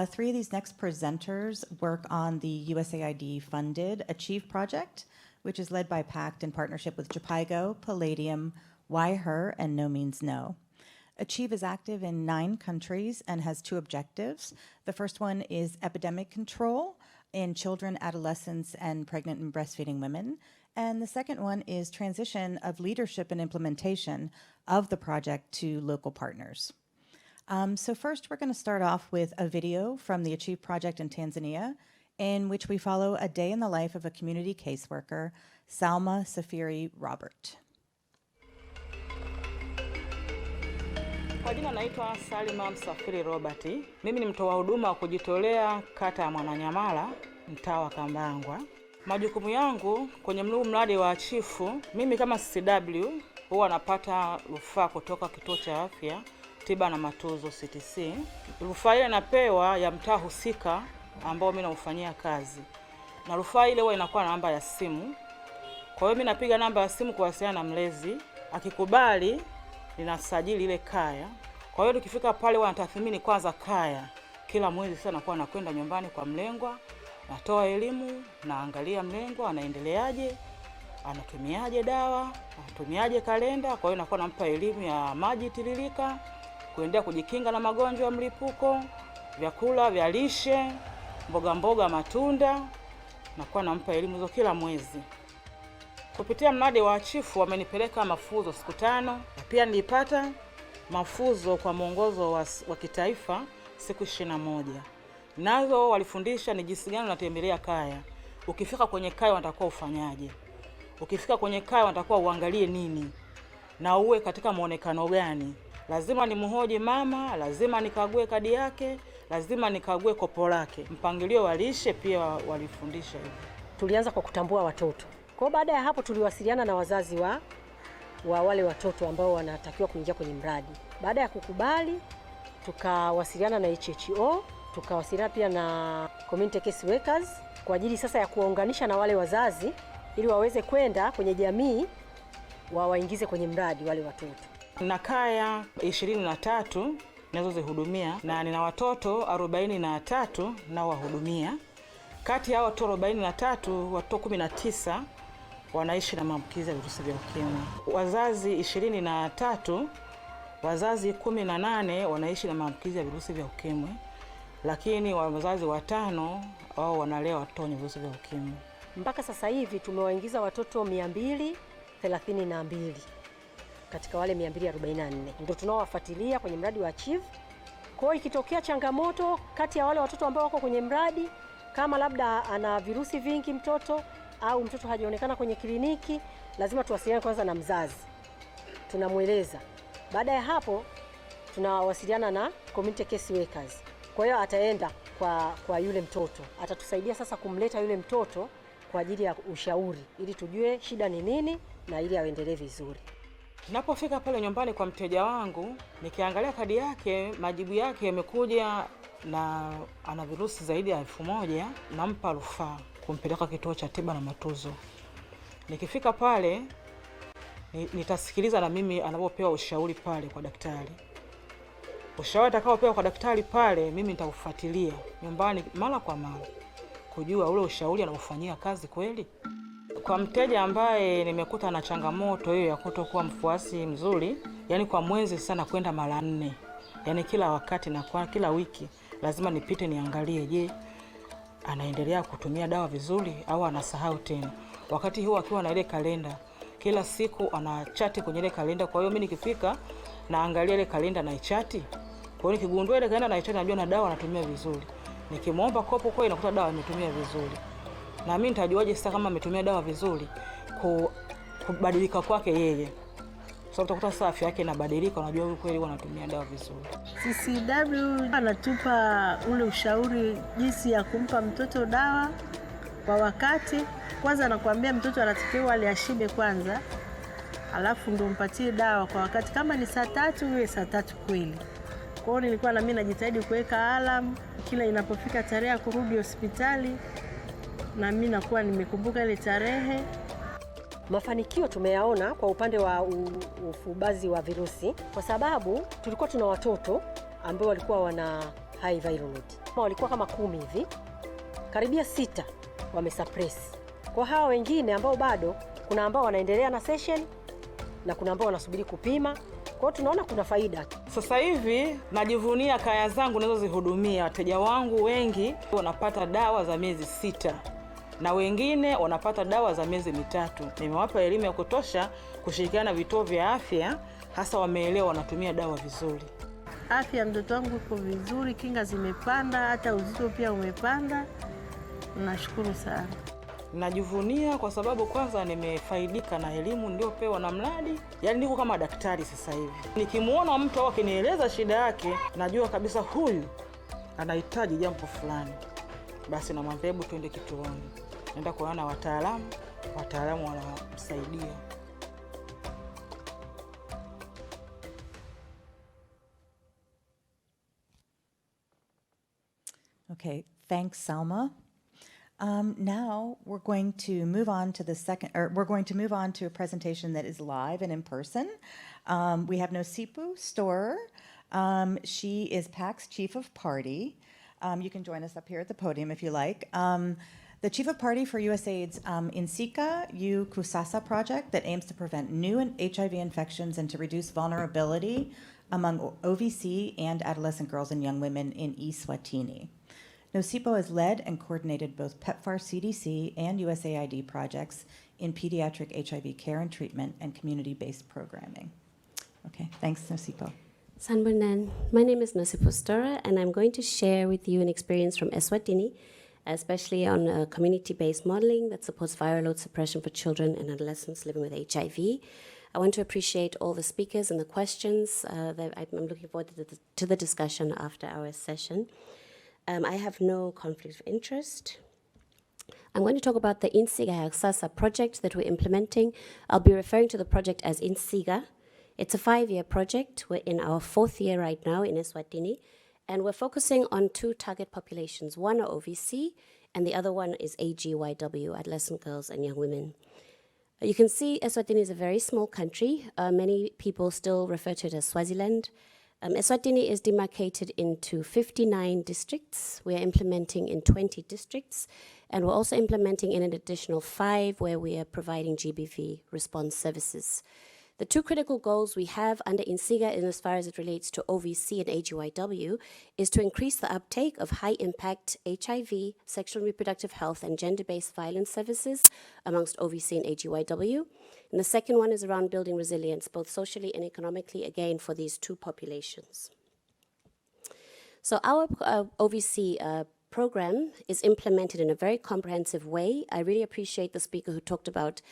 Three of these next presenters work on the USAID-funded Achieve project, which is led by Pact in partnership with Japaigo, Palladium, Why Her, and No Means No. Achieve is active in 9 countries and has 2 objectives. The first one is epidemic control in children, adolescents, and pregnant and breastfeeding women. And the second one is transition of leadership and implementation of the project to local partners. So first, we're going to start off with a video from the Achieve project in Tanzania, in which we follow a day in the life of a community caseworker, Salma Safiri Robert. Kwa jina naitwa Salima Msafiri Robert. Mimi ni mtoa huduma wa kujitolea kata ya Mwananyamala, mtaa wa Kambangwa. Majukumu yangu kwenye mradi wa Achifu, mimi kama CCW huwa napata rufaa kutoka kituo cha afya tiba na matuzo CTC. Rufaa ile napewa ya mtaa husika ambao mimi naufanyia kazi. Na rufaa ile huwa inakuwa na namba ya simu. Kwa hiyo mimi napiga namba ya simu kuwasiliana na mlezi, akikubali ninasajili ile kaya. Kwa hiyo tukifika pale wanatathmini kwanza kaya. Kila mwezi sasa nakuwa nakwenda nyumbani kwa mlengwa natoa elimu, naangalia mlengo anaendeleaje, anatumiaje dawa, anatumiaje kalenda. Kwa hiyo nakuwa nampa elimu ya maji tiririka, kuendelea kujikinga na magonjwa ya mlipuko, vyakula vya lishe, mboga mboga, matunda. Nakuwa nampa elimu hizo kila mwezi. Kupitia mradi wa chifu wamenipeleka mafunzo siku 5, na pia nilipata mafunzo kwa mwongozo wa kitaifa siku 21. Nazo walifundisha ni jinsi gani unatembelea kaya. Ukifika kwenye kaya unatakiwa ufanyaje? Ukifika kwenye kaya unatakiwa uangalie nini? Na uwe katika muonekano gani? Lazima nimhoji mama, lazima nikague kadi yake, lazima nikague kopo lake. Mpangilio wa lishe pia walifundisha hivyo. Tulianza kwa kutambua watoto. Kwa baada ya hapo tuliwasiliana na wazazi wa wale watoto ambao wanatakiwa kuingia kwenye mradi. Baada ya kukubali, tukawasiliana na HHO, tukawasiliana pia na community case workers kwa ajili sasa ya kuwaunganisha na wale wazazi ili waweze kwenda kwenye jamii waingize kwenye mradi wale watoto. Na kaya 23 ninazozihudumia na nina watoto 43 nao wahudumia. Kati ya watoto 43, watoto 19 wanaishi na maambukizi ya virusi vya ukimwi. Wazazi 23, wazazi 18 wanaishi na maambukizi ya virusi vya ukimwi, lakini wazazi 5 wao wanalea watoto wenye virusi vya ukimwi. Mpaka sasa hivi tumewaingiza watoto 232 katika wale 244 ndio tunaowafuatilia kwenye mradi wa Achieve. Kwa hiyo ikitokea changamoto kati ya wale watoto ambao wako kwenye mradi, kama labda ana virusi vingi mtoto au mtoto hajaonekana kwenye kliniki, lazima tuwasiliane kwanza na mzazi, tunamweleza. Baada ya hapo tunawasiliana na community case workers. Kwa hiyo ataenda kwa yule mtoto, atatusaidia sasa kumleta yule mtoto kwa ajili ya ushauri ili tujue shida ni nini na ili aendelee vizuri. Napofika pale nyumbani kwa mteja wangu, nikiangalia kadi yake, majibu yake yamekuja na ana virusi zaidi ya 1000, nampa rufaa kumpeleka kituo cha tiba na matunzo. Nikifika pale nitasikiliza na mimi anapopewa ushauri pale kwa daktari. Ushauri atakaopewa kwa daktari pale mimi nitaufuatilia nyumbani mara kwa mara kujua ule ushauri anaufanyia kazi kweli. Kwa mteja ambaye nimekuta na changamoto hiyo ya kutokuwa mfuasi mzuri, yani kwa mwezi sana kwenda mara 4, yani kila wakati na kwa kila wiki lazima nipite niangalie, je, anaendelea kutumia dawa vizuri au anasahau tena. Wakati huo akiwa na ile kalenda, kila siku anachati kwenye ile kalenda. Kwa hiyo mimi nikifika naangalia ile kalenda na ichati. Kwa hiyo nikigundua ile kalenda na ichati, najua na dawa anatumia vizuri. Nikimwomba kopo kwa inakuta dawa ametumia vizuri. Na mimi nitajuaje sasa kama ametumia dawa vizuri? Kubadilika kwake yeye. So utakuta sasa afya yake inabadilika, unajua huyu kweli anatumia dawa vizuri. CCW anatupa ule ushauri jinsi ya kumpa mtoto dawa kwa wakati. Kwanza anakuambia mtoto anatakiwa aliashibe kwanza, alafu ndio umpatie dawa kwa wakati. Kama ni saa 3 iwe saa 3 kweli. Kwa hiyo nilikuwa na mimi najitahidi kuweka alarm kila inapofika tarehe ya kurudi hospitali, na mimi nakuwa nimekumbuka ile tarehe. Mafanikio tumeyaona kwa upande wa ufubazi wa virusi, kwa sababu tulikuwa tuna watoto ambao walikuwa wana high viral load. Walikuwa kama 10 hivi, karibia 6 wamesuppress. Kwa hao wengine ambao bado, kuna ambao wanaendelea na session na kuna ambao wanasubiri kupima. Kwa hiyo tunaona kuna faida. Sasa hivi najivunia kaya zangu ninazozihudumia. Wateja wangu wengi wanapata dawa za miezi 6 na wengine wanapata dawa za miezi 3. Nimewapa elimu ya kutosha kushirikiana na vituo vya afya, hasa wameelewa wanatumia dawa vizuri. Afya ya mtoto wangu iko vizuri, kinga zimepanda, hata uzito pia umepanda. Nashukuru sana. Najivunia kwa sababu kwanza nimefaidika na elimu niliopewa na mradi. Yaani niko kama daktari sasa hivi. Nikimuona mtu au akinieleza shida yake, najua kabisa huyu anahitaji jambo fulani. Basi namwambia hebu tuende kituoni. Naenda kuona na wataalamu wanamsaidia. Okay, thanks, Salma. Now we're going to move on to a presentation that is live and in person. We have Nosipu Storer. She is Pact's Chief of Party. You can join us up here at the podium if you like. The Chief of Party for USAID's Insika U Kusasa project that aims to prevent new HIV infections and to reduce vulnerability among OVC and adolescent girls and young women in Eswatini. NOSIPO has led and coordinated both PEPFAR CDC and USAID projects in pediatric HIV care and treatment and community-based programming. Okay, thanks, NOSIPO. Sanbonan, my name is Nosipo Stora, and I'm going to share with you an experience from Eswatini, especially on community-based modeling that supports viral load suppression for children and adolescents living with HIV. I want to appreciate all the speakers and the questions. I'm looking forward to the discussion after our session. I have no conflict of interest. I'm going to talk about the Insiga Sasa project that we're implementing. I'll be referring to the project as Insiga. It's a 5-year project. We're in our 4th year right now in Eswatini, and we're focusing on 2 target populations. One are OVC, and the other one is AGYW, adolescent girls and young women. You can see Eswatini is a very small country. Many people still refer to it as Swaziland. Eswatini is demarcated into 59 districts. We are implementing in 20 districts, and we're also implementing in an additional 5 where we are providing GBV response services. The 2 critical goals we have under Insiga, in as far as it relates to OVC and AGYW, is to increase the uptake of high-impact HIV, sexual and reproductive health, and gender-based violence services amongst OVC and AGYW. And the second one is around building resilience, both socially and economically, again, for these 2 populations. So our OVC program is implemented in a very comprehensive way. I really appreciate the speaker who talked about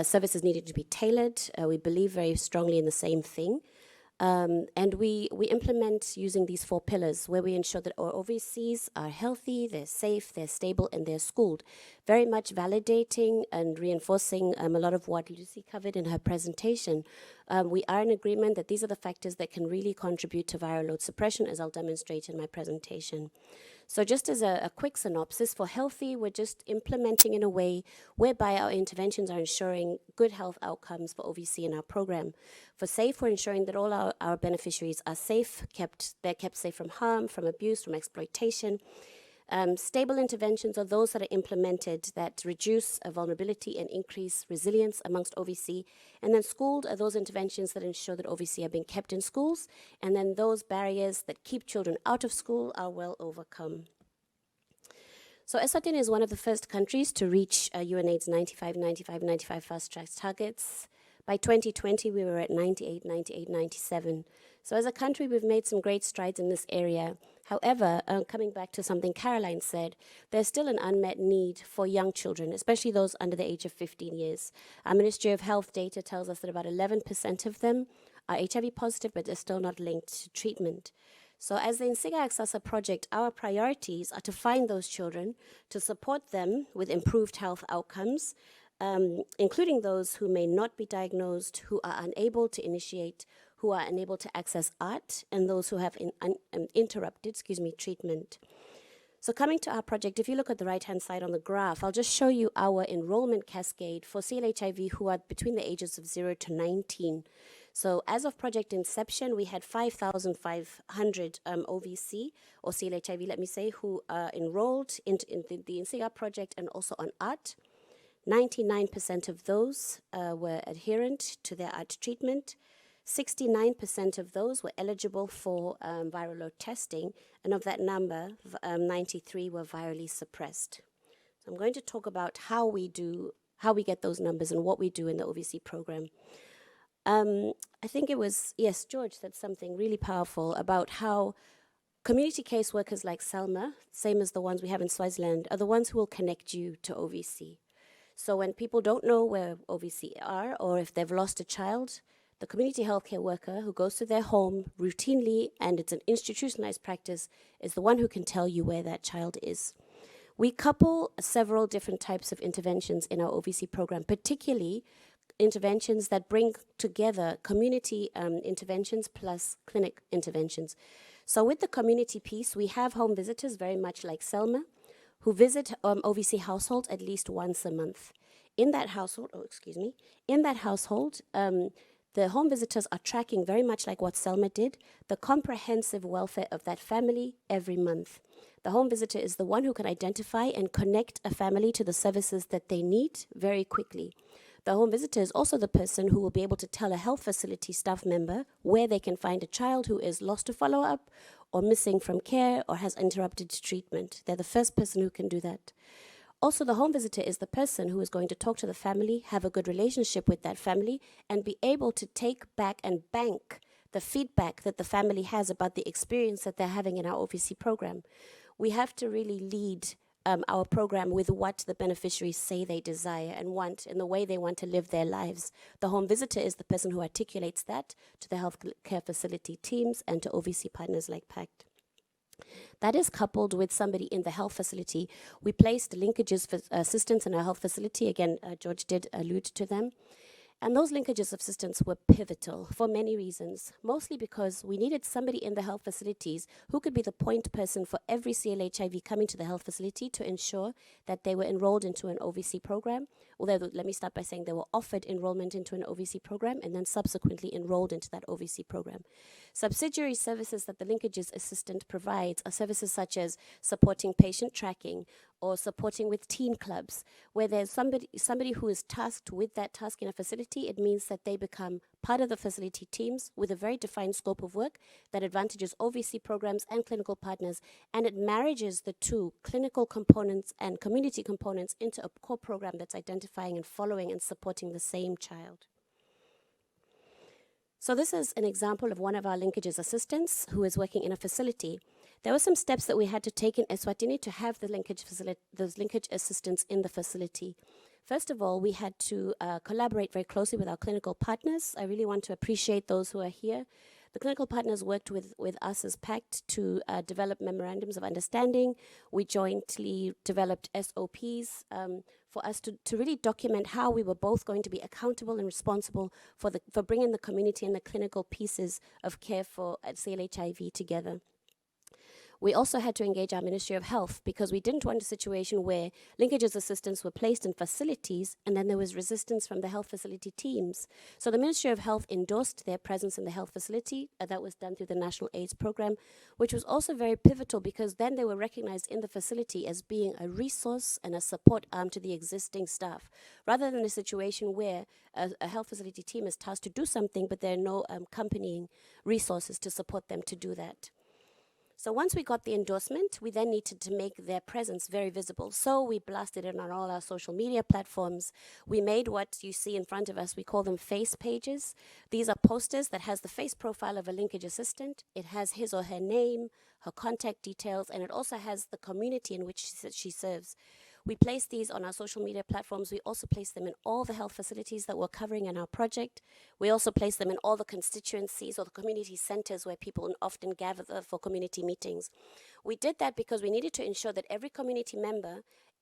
services needed to be tailored. We believe very strongly in the same thing. And we implement using these 4 pillars where we ensure that our OVCs are healthy, they're safe, they're stable, and they're schooled. Very much validating and reinforcing a lot of what Lucy covered in her presentation. We are in agreement that these are the factors that can really contribute to viral load suppression, as I'll demonstrate in my presentation. So just as a quick synopsis, for healthy, we're just implementing in a way whereby our interventions are ensuring good health outcomes for OVC in our program. For safe, we're ensuring that all our beneficiaries are safe, they're kept safe from harm, from abuse, from exploitation. Stable interventions are those that are implemented that reduce vulnerability and increase resilience amongst OVC. And then schooled are those interventions that ensure that OVC are being kept in schools. And then those barriers that keep children out of school are well overcome. So Eswatini is one of the first countries to reach UNAIDS 95 fast-track targets. By 2020, we were at 98, 97. So as a country, we've made some great strides in this area. However, coming back to something Caroline said, there's still an unmet need for young children, especially those under the age of 15 years. Our Ministry of Health data tells us that about 11% of them are HIV positive, but they're still not linked to treatment. So as the Insiga Aksasa project, our priorities are to find those children, to support them with improved health outcomes, including those who may not be diagnosed, who are unable to initiate, who are unable to access art, and those who have interrupted treatment. So coming to our project, if you look at the right-hand side on the graph, I'll just show you our enrollment cascade for CLHIV who are between the ages of 0 to 19. So as of project inception, we had 5,500 OVC, or CLHIV, let me say, who are enrolled in the Insiga project and also on art. 99% of those were adherent to their art treatment. 69% of those were eligible for viral load testing, and of that number, 93 were virally suppressed. So I'm going to talk about how we get those numbers and what we do in the OVC program. I think it was, yes, George said something really powerful about how community caseworkers like Selma, same as the ones we have in Swaziland, are the ones who will connect you to OVC. So when people don't know where OVC are, or if they've lost a child, the community healthcare worker who goes to their home routinely, and it's an institutionalized practice, is the one who can tell you where that child is. We couple several different types of interventions in our OVC program, particularly interventions that bring together community interventions plus clinic interventions. So with the community piece, we have home visitors, very much like Selma, who visit OVC households at least once a month. In that household, the home visitors are tracking, very much like what Selma did, the comprehensive welfare of that family every month. The home visitor is the one who can identify and connect a family to the services that they need very quickly. The home visitor is also the person who will be able to tell a health facility staff member where they can find a child who is lost to follow-up or missing from care or has interrupted treatment. They're the first person who can do that. Also, the home visitor is the person who is going to talk to the family, have a good relationship with that family, and be able to take back and bank the feedback that the family has about the experience that they're having in our OVC program. We have to really lead our program with what the beneficiaries say they desire and want in the way they want to live their lives. The home visitor is the person who articulates that to the health care facility teams and to OVC partners like Pact. That is coupled with somebody in the health facility. We placed linkages for assistance in our health facility. Again, George did allude to them. And those linkages of assistance were pivotal for many reasons, mostly because we needed somebody in the health facilities who could be the point person for every CLHIV coming to the health facility to ensure that they were enrolled into an OVC program. Although, let me start by saying they were offered enrollment into an OVC program and then subsequently enrolled into that OVC program. Subsidiary services that the linkages assistant provides are services such as supporting patient tracking or supporting with teen clubs, where there's somebody who is tasked with that task in a facility. It means that they become part of the facility teams with a very defined scope of work that advantages OVC programs and clinical partners, and it marriages the two, clinical components and community components, into a core program that's identifying and following and supporting the same child. So this is an example of one of our linkages assistants who is working in a facility. There were some steps that we had to take in Eswatini to have those linkage assistants in the facility. First of all, we had to collaborate very closely with our clinical partners. I really want to appreciate those who are here. The clinical partners worked with us as Pact to develop memorandums of understanding. We jointly developed SOPs for us to really document how we were both going to be accountable and responsible for bringing the community and the clinical pieces of care for CLHIV together. We also had to engage our Ministry of Health because we didn't want a situation where linkages assistants were placed in facilities and then there was resistance from the health facility teams. So the Ministry of Health endorsed their presence in the health facility. That was done through the National AIDS Program, which was also very pivotal because then they were recognized in the facility as being a resource and a support arm to the existing staff, rather than a situation where a health facility team is tasked to do something, but there are no accompanying resources to support them to do that. So once we got the endorsement, we then needed to make their presence very visible. So we blasted it on all our social media platforms. We made what you see in front of us, we call them face pages. These are posters that has the face profile of a linkage assistant. It has his or her name, her contact details, and it also has the community in which she serves. We placed these on our social media platforms. We also placed them in all the health facilities that we're covering in our project. We also placed them in all the constituencies or the community centers where people often gather for community meetings. We did that because we needed to ensure that every community member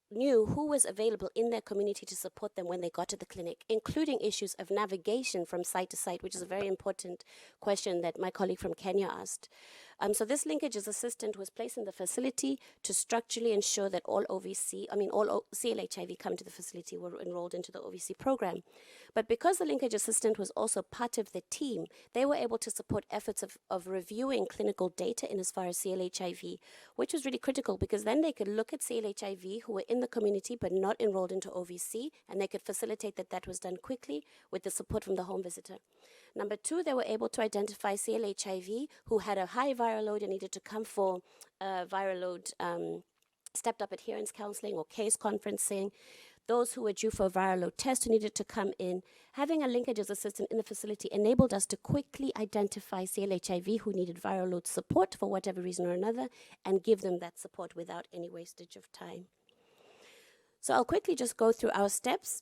knew who was available in their community to support them when they got to the clinic, including issues of navigation from site to site, which is a very important question that my colleague from Kenya asked. So this linkages assistant was placed in the facility to structurally ensure that all CLHIV come to the facility were enrolled into the OVC program. But because the linkage assistant was also part of the team, they were able to support efforts of reviewing clinical data in as far as CLHIV, which was really critical because then they could look at CLHIV who were in the community but not enrolled into OVC, and they could facilitate that was done quickly with the support from the home visitor. Number two, they were able to identify CLHIV who had a high viral load and needed to come for viral load stepped up adherence counseling or case conferencing. Those who were due for a viral load test who needed to come in. Having a linkages assistant in the facility enabled us to quickly identify CLHIV who needed viral load support for whatever reason or another and give them that support without any wastage of time. So I'll quickly just go through our steps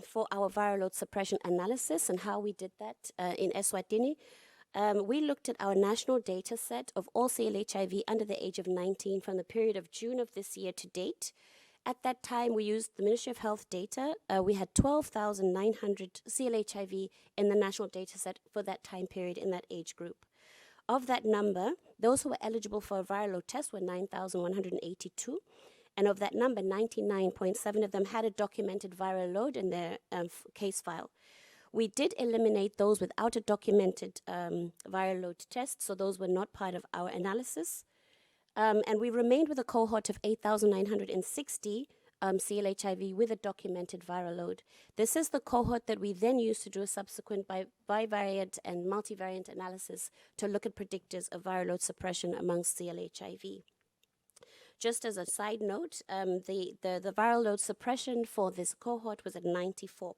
for our viral load suppression analysis and how we did that in Eswatini. We looked at our national data set of all CLHIV under the age of 19 from the period of June of this year to date. At that time, we used the Ministry of Health data. We had 12,900 CLHIV in the national data set for that time period in that age group. Of that number, those who were eligible for a viral load test were 9,182. And of that number, 99.7 of them had a documented viral load in their case file. We did eliminate those without a documented viral load test, so those were not part of our analysis. And we remained with a cohort of 8,960 CLHIV with a documented viral load. This is the cohort that we then used to do a subsequent bivariate and multivariant analysis to look at predictors of viral load suppression amongst CLHIV. Just as a side note, the viral load suppression for this cohort was at 94%.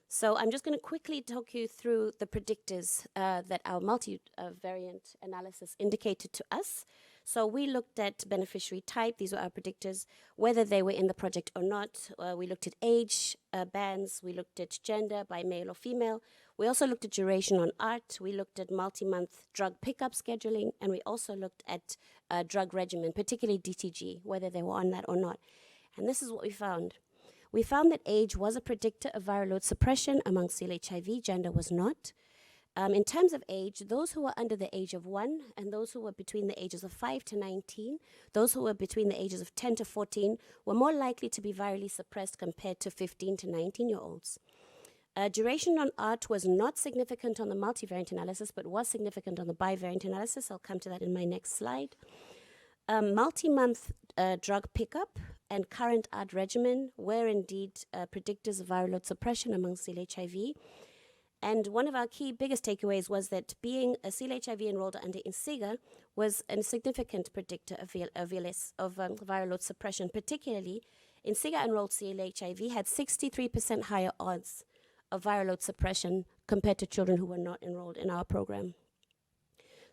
So I'm just going to quickly talk you through the predictors that our multivariant analysis indicated to us. So we looked at beneficiary type. These were our predictors, whether they were in the project or not. We looked at age bands. We looked at gender by male or female. We also looked at duration on ART. We looked at multi-month drug pickup scheduling. And we also looked at drug regimen, particularly DTG, whether they were on that or not. And this is what we found. We found that age was a predictor of viral load suppression among CLHIV, gender was not. In terms of age, those who were under the age of 1 and those who were between the ages of 5 to 19, those who were between the ages of 10 to 14 were more likely to be virally suppressed compared to 15 to 19-year-olds. Duration on ART was not significant on the multivariant analysis, but was significant on the bivariant analysis. I'll come to that in my next slide. Multi-month drug pickup and current ART regimen were indeed predictors of viral load suppression among CLHIV. And one of our key biggest takeaways was that being a CLHIV enrolled under INSIGA was a significant predictor of viral load suppression. Particularly, INSIGA enrolled CLHIV had 63% higher odds of viral load suppression compared to children who were not enrolled in our program.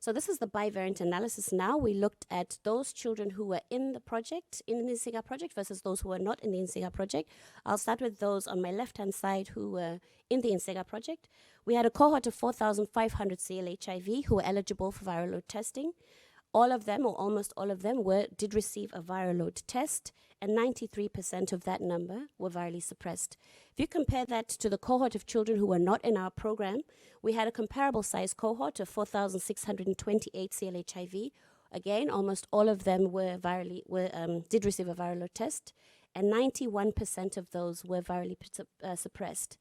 So this is the bivariant analysis now. We looked at those children who were in the project, in the INSIGA project, versus those who were not in the INSIGA project. I'll start with those on my left-hand side who were in the INSIGA project. We had a cohort of 4,500 CLHIV who were eligible for viral load testing. All of them, or almost all of them, did receive a viral load test, and 93% of that number were virally suppressed. If you compare that to the cohort of children who were not in our program, we had a comparable size cohort of 4,628 CLHIV. Again, almost all of them did receive a viral load test, and 91% of those were virally suppressed.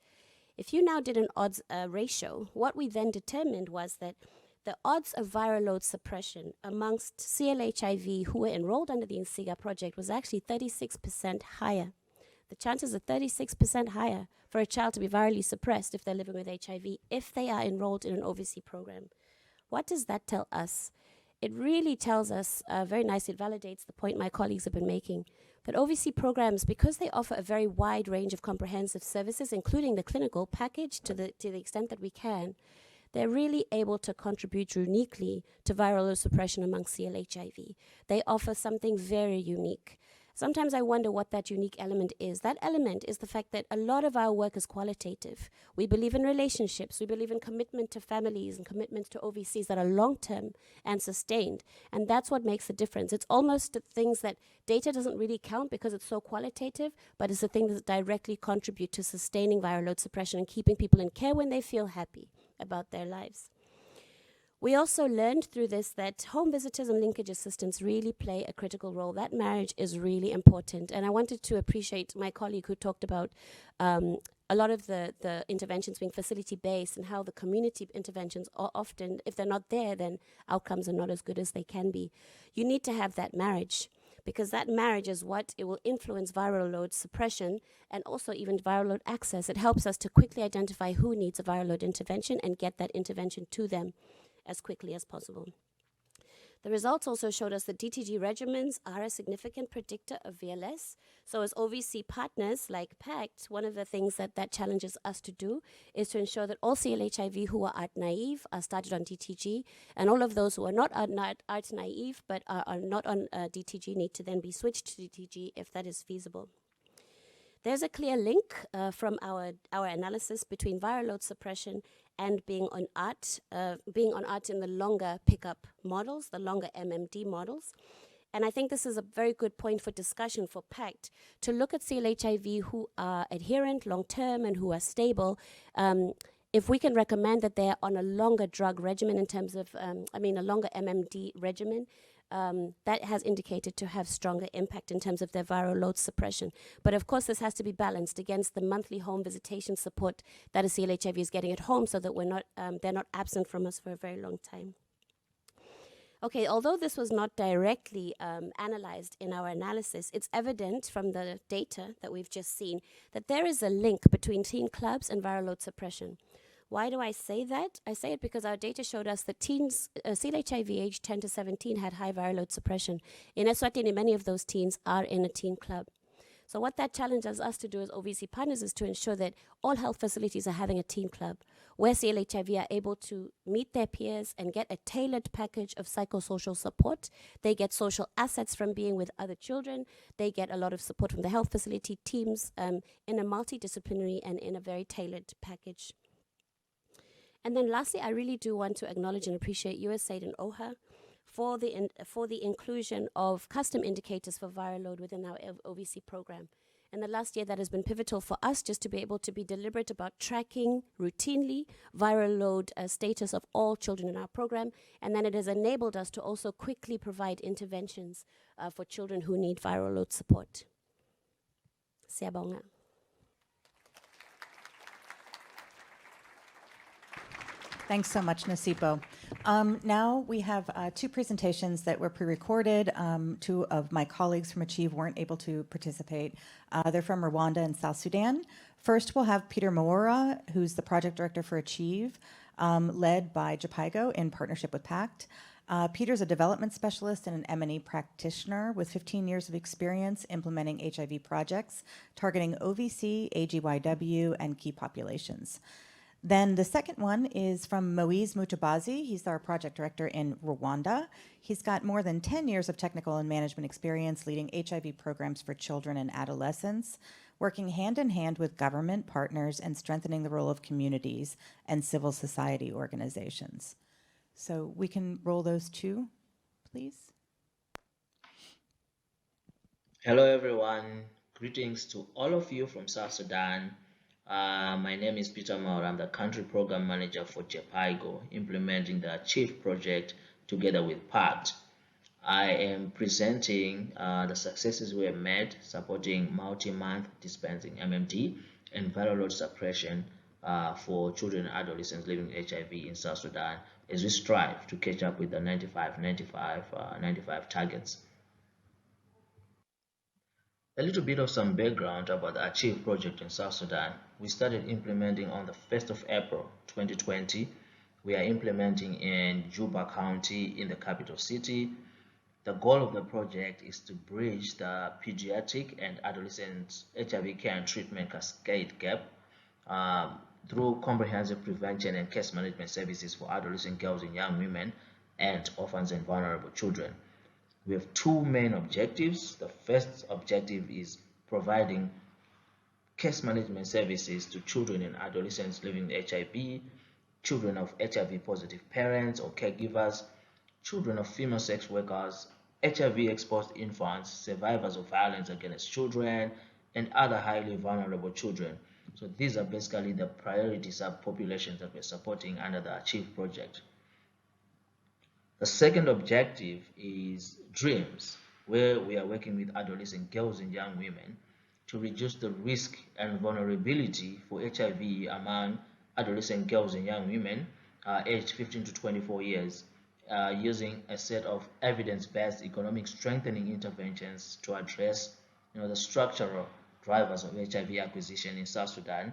If you now did an odds ratio, what we then determined was that the odds of viral load suppression amongst CLHIV who were enrolled under the INSIGA project was actually 36% higher. The chances are 36% higher for a child to be virally suppressed if they're living with HIV if they are enrolled in an OVC program. What does that tell us? It really tells us, very nicely, it validates the point my colleagues have been making, that OVC programs, because they offer a very wide range of comprehensive services, including the clinical package to the extent that we can, they're really able to contribute uniquely to viral load suppression among CLHIV. They offer something very unique. Sometimes I wonder what that unique element is. That element is the fact that a lot of our work is qualitative. We believe in relationships. We believe in commitment to families and commitments to OVCs that are long-term and sustained. And that's what makes the difference. It's almost the things that data doesn't really count because it's so qualitative, but it's the things that directly contribute to sustaining viral load suppression and keeping people in care when they feel happy about their lives. We also learned through this that home visitors and linkage assistants really play a critical role. That marriage is really important. And I wanted to appreciate my colleague who talked about a lot of the interventions being facility-based and how the community interventions are often, if they're not there, then outcomes are not as good as they can be. You need to have that marriage, because that marriage is what it will influence viral load suppression and also even viral load access. It helps us to quickly identify who needs a viral load intervention and get that intervention to them as quickly as possible. The results also showed us that DTG regimens are a significant predictor of VLS. So as OVC partners like Pact, one of the things that challenges us to do is to ensure that all CLHIV who are ART naive are started on DTG, and all of those who are not ART naive but are not on DTG need to then be switched to DTG if that is feasible. There's a clear link from our analysis between viral load suppression and being on ART in the longer pickup models, the longer MMD models. And I think this is a very good point for discussion for Pact, to look at CLHIV who are adherent long-term and who are stable. If we can recommend that they're on a longer drug regimen in terms of, a longer MMD regimen, that has indicated to have stronger impact in terms of their viral load suppression. But of course, this has to be balanced against the monthly home visitation support that a CLHIV is getting at home, so that they're not absent from us for a very long time. Okay, although this was not directly analyzed in our analysis, it's evident from the data that we've just seen that there is a link between teen clubs and viral load suppression. Why do I say that? I say it because our data showed us that teens, CLHIV age 10 to 17 had high viral load suppression. In Eswatini, many of those teens are in a teen club. So what that challenges us to do as OVC partners is to ensure that all health facilities are having a teen club, where CLHIV are able to meet their peers and get a tailored package of psychosocial support. They get social assets from being with other children. They get a lot of support from the health facility teams in a multidisciplinary and in a very tailored package. And then lastly, I really do want to acknowledge and appreciate USAID and OHA for the inclusion of custom indicators for viral load within our OVC program. In the last year, that has been pivotal for us, just to be able to be deliberate about tracking routinely viral load status of all children in our program. And then it has enabled us to also quickly provide interventions for children who need viral load support. Siyabonga. Thanks so much, Nasipo. Now we have two presentations that were pre-recorded. Two of my colleagues from Achieve weren't able to participate. They're from Rwanda and South Sudan. First, we'll have Peter Moora, who's the project director for Achieve, led by JPIGO in partnership with Pact. Peter's a development specialist and an M&E practitioner with 15 years of experience implementing HIV projects, targeting OVC, AGYW, and key populations. Then the second one is from Moise Mutabazi. He's our project director in Rwanda. He's got more than 10 years of technical and management experience leading HIV programs for children and adolescents, working hand in hand with government partners and strengthening the role of communities and civil society organizations. So we can roll those two, please. Hello, everyone. Greetings to all of you from South Sudan. My name is Peter Moora. I'm the country program manager for JPIGO, implementing the Achieve project together with Pact. I am presenting the successes we have made supporting multi-month dispensing MMD and viral load suppression for children and adolescents living with HIV in South Sudan as we strive to catch up with the 95 targets. A little bit of some background about the Achieve project in South Sudan. We started implementing on the 1st of April 2020. We are implementing in Juba County in the capital city. The goal of the project is to bridge the pediatric and adolescent HIV care and treatment cascade gap through comprehensive prevention and case management services for adolescent girls and young women and orphans and vulnerable children. We have two main objectives. The first objective is providing case management services to children and adolescents living with HIV, children of HIV positive parents or caregivers, children of female sex workers, HIV exposed infants, survivors of violence against children, and other highly vulnerable children. So these are basically the priority subpopulations that we're supporting under the Achieve project. The second objective is Dreams, where we are working with adolescent girls and young women to reduce the risk and vulnerability for HIV among adolescent girls and young women aged 15 to 24 years using a set of evidence-based economic strengthening interventions to address the structural drivers of HIV acquisition in South Sudan.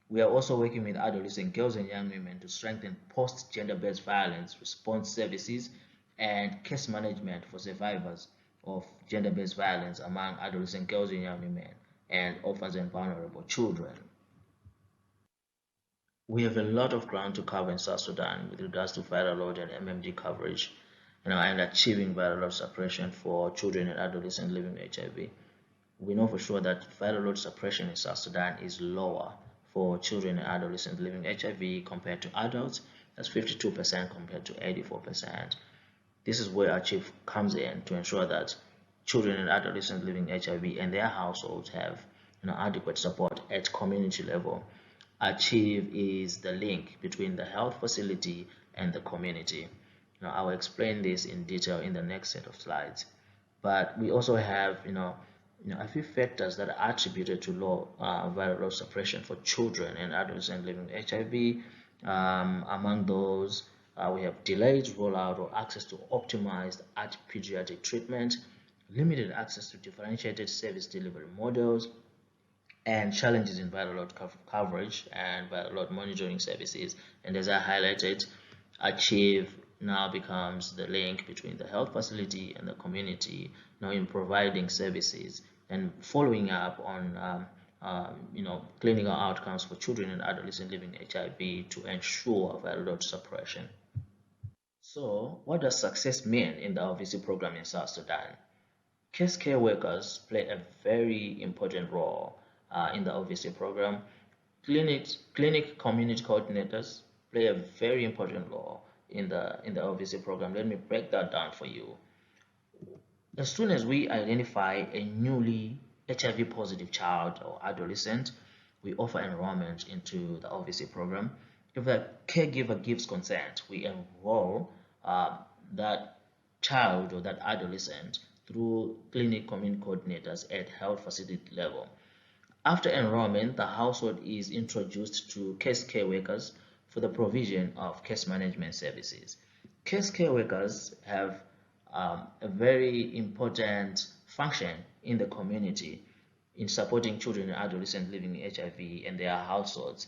We are also working with adolescent girls and young women to strengthen post-gender-based violence response services and case management for survivors of gender-based violence among adolescent girls and young women and orphans and vulnerable children. We have a lot of ground to cover in South Sudan with regards to viral load and MMD coverage, and achieving viral load suppression for children and adolescents living with HIV. We know for sure that viral load suppression in South Sudan is lower for children and adolescents living with HIV compared to adults. That's 52% compared to 84%. This is where Achieve comes in to ensure that children and adolescents living with HIV and their households have adequate support at community level. Achieve is the link between the health facility and the community. I will explain this in detail in the next set of slides. But we also have, a few factors that are attributed to low viral load suppression for children and adolescents living with HIV. Among those, we have delayed rollout or access to optimized pediatric treatment, limited access to differentiated service delivery models, and challenges in viral load coverage and viral load monitoring services. And as I highlighted, Achieve now becomes the link between the health facility and the community, in providing services and following up on clinical outcomes for children and adolescents living with HIV to ensure viral load suppression. So, what does success mean in the OVC program in South Sudan? Case care workers play a very important role in the OVC program. Clinic community coordinators play a very important role in the OVC program. Let me break that down for you. As soon as we identify a newly HIV positive child or adolescent, we offer enrollment into the OVC program. If the caregiver gives consent, we enroll that child or that adolescent through clinic community coordinators at health facility level. After enrollment, the household is introduced to case care workers for the provision of case management services. Case care workers have a very important function in the community in supporting children and adolescents living with HIV and their households.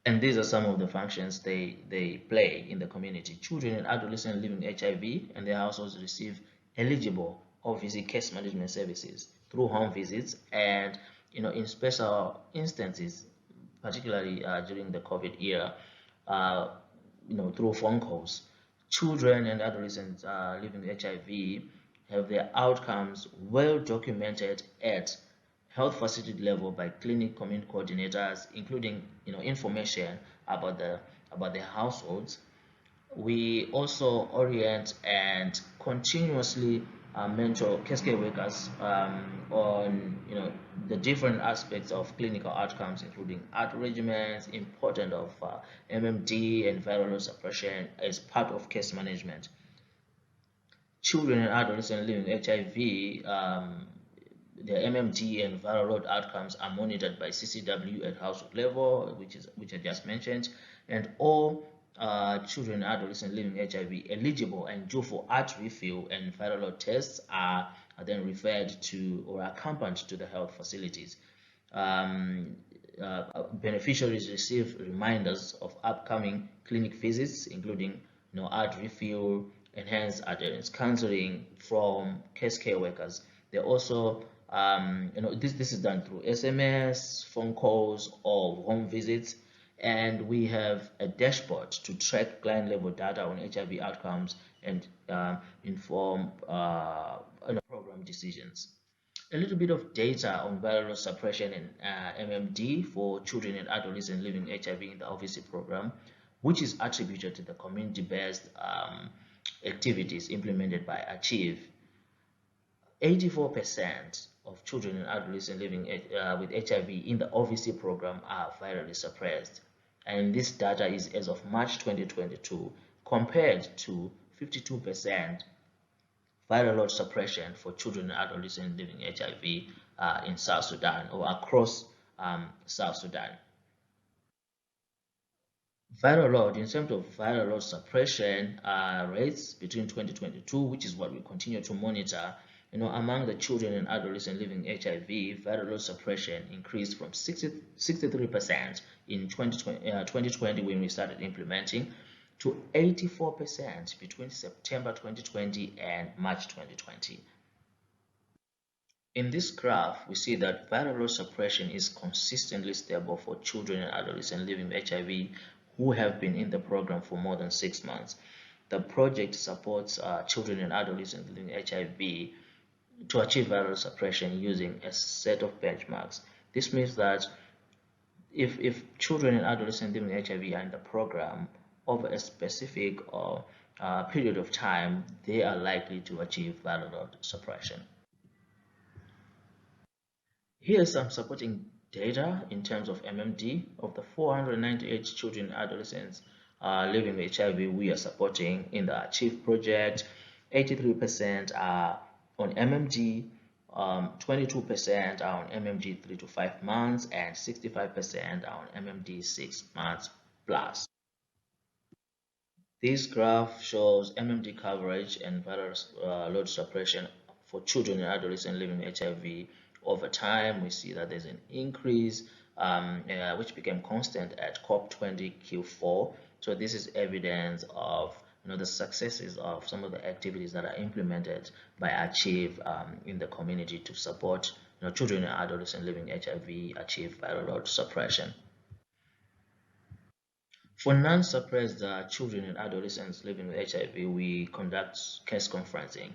And these are some of the functions they play in the community. Children and adolescents living with HIV and their households receive eligible OVC case management services through home visits and, in special instances, particularly during the COVID era, through phone calls. Children and adolescents living with HIV have their outcomes well documented at health facility level by clinic community coordinators, including information about their households. We also orient and continuously mentor case care workers on the different aspects of clinical outcomes, including ART regimens, importance of MMD and viral load suppression as part of case management. Children and adolescents living with HIV, their MMD and viral load outcomes are monitored by CCW at household level, which I just mentioned, and all children and adolescents living with HIV eligible and due for ART refill and viral load tests are then referred to or accompanied to the health facilities. Beneficiaries receive reminders of upcoming clinic visits, including ART refill, enhanced adherence counseling from case care workers. They also this is done through SMS, phone calls, or home visits, and we have a dashboard to track client level data on HIV outcomes and inform program decisions. A little bit of data on viral load suppression and MMD for children and adolescents living with HIV in the OVC program, which is attributed to the community-based activities implemented by Achieve. 84% of children and adolescents living with HIV in the OVC program are virally suppressed. And this data is as of March 2022, compared to 52% viral load suppression for children and adolescents living with HIV in South Sudan or across South Sudan. Viral load, in terms of viral load suppression rates between 2022, which is what we continue to monitor, among the children and adolescents living with HIV, viral load suppression increased from 63% in 2020 when we started implementing to 84% between September 2020 and March 2020. In this graph, we see that viral load suppression is consistently stable for children and adolescents living with HIV who have been in the program for more than 6 months. The project supports children and adolescents living with HIV to achieve viral suppression using a set of benchmarks. This means that if children and adolescents living with HIV are in the program over a specific period of time, they are likely to achieve viral load suppression. Here's some supporting data in terms of MMD. Of the 498 children and adolescents living with HIV we are supporting in the Achieve project. 83% are on MMG, 22% are on MMG 3 to 5 months, and 65% are on MMD 6 months plus. This graph shows MMD coverage and viral load suppression for children and adolescents living with HIV. Over time, we see that there's an increase which became constant at COP20 Q4. So this is evidence of the successes of some of the activities that are implemented by Achieve in the community to support children and adolescents living with HIV achieve viral load suppression. For non-suppressed children and adolescents living with HIV, we conduct case conferencing.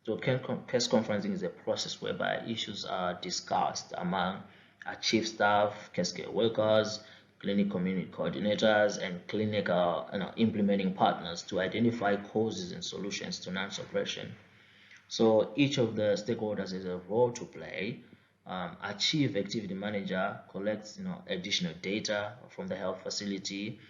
So case conferencing is a process whereby issues are discussed among Achieve staff, case care workers, clinic community coordinators, and clinical implementing partners to identify causes and solutions to non-suppression. So each of the stakeholders has a role to play. Achieve activity manager collects additional data from the health facility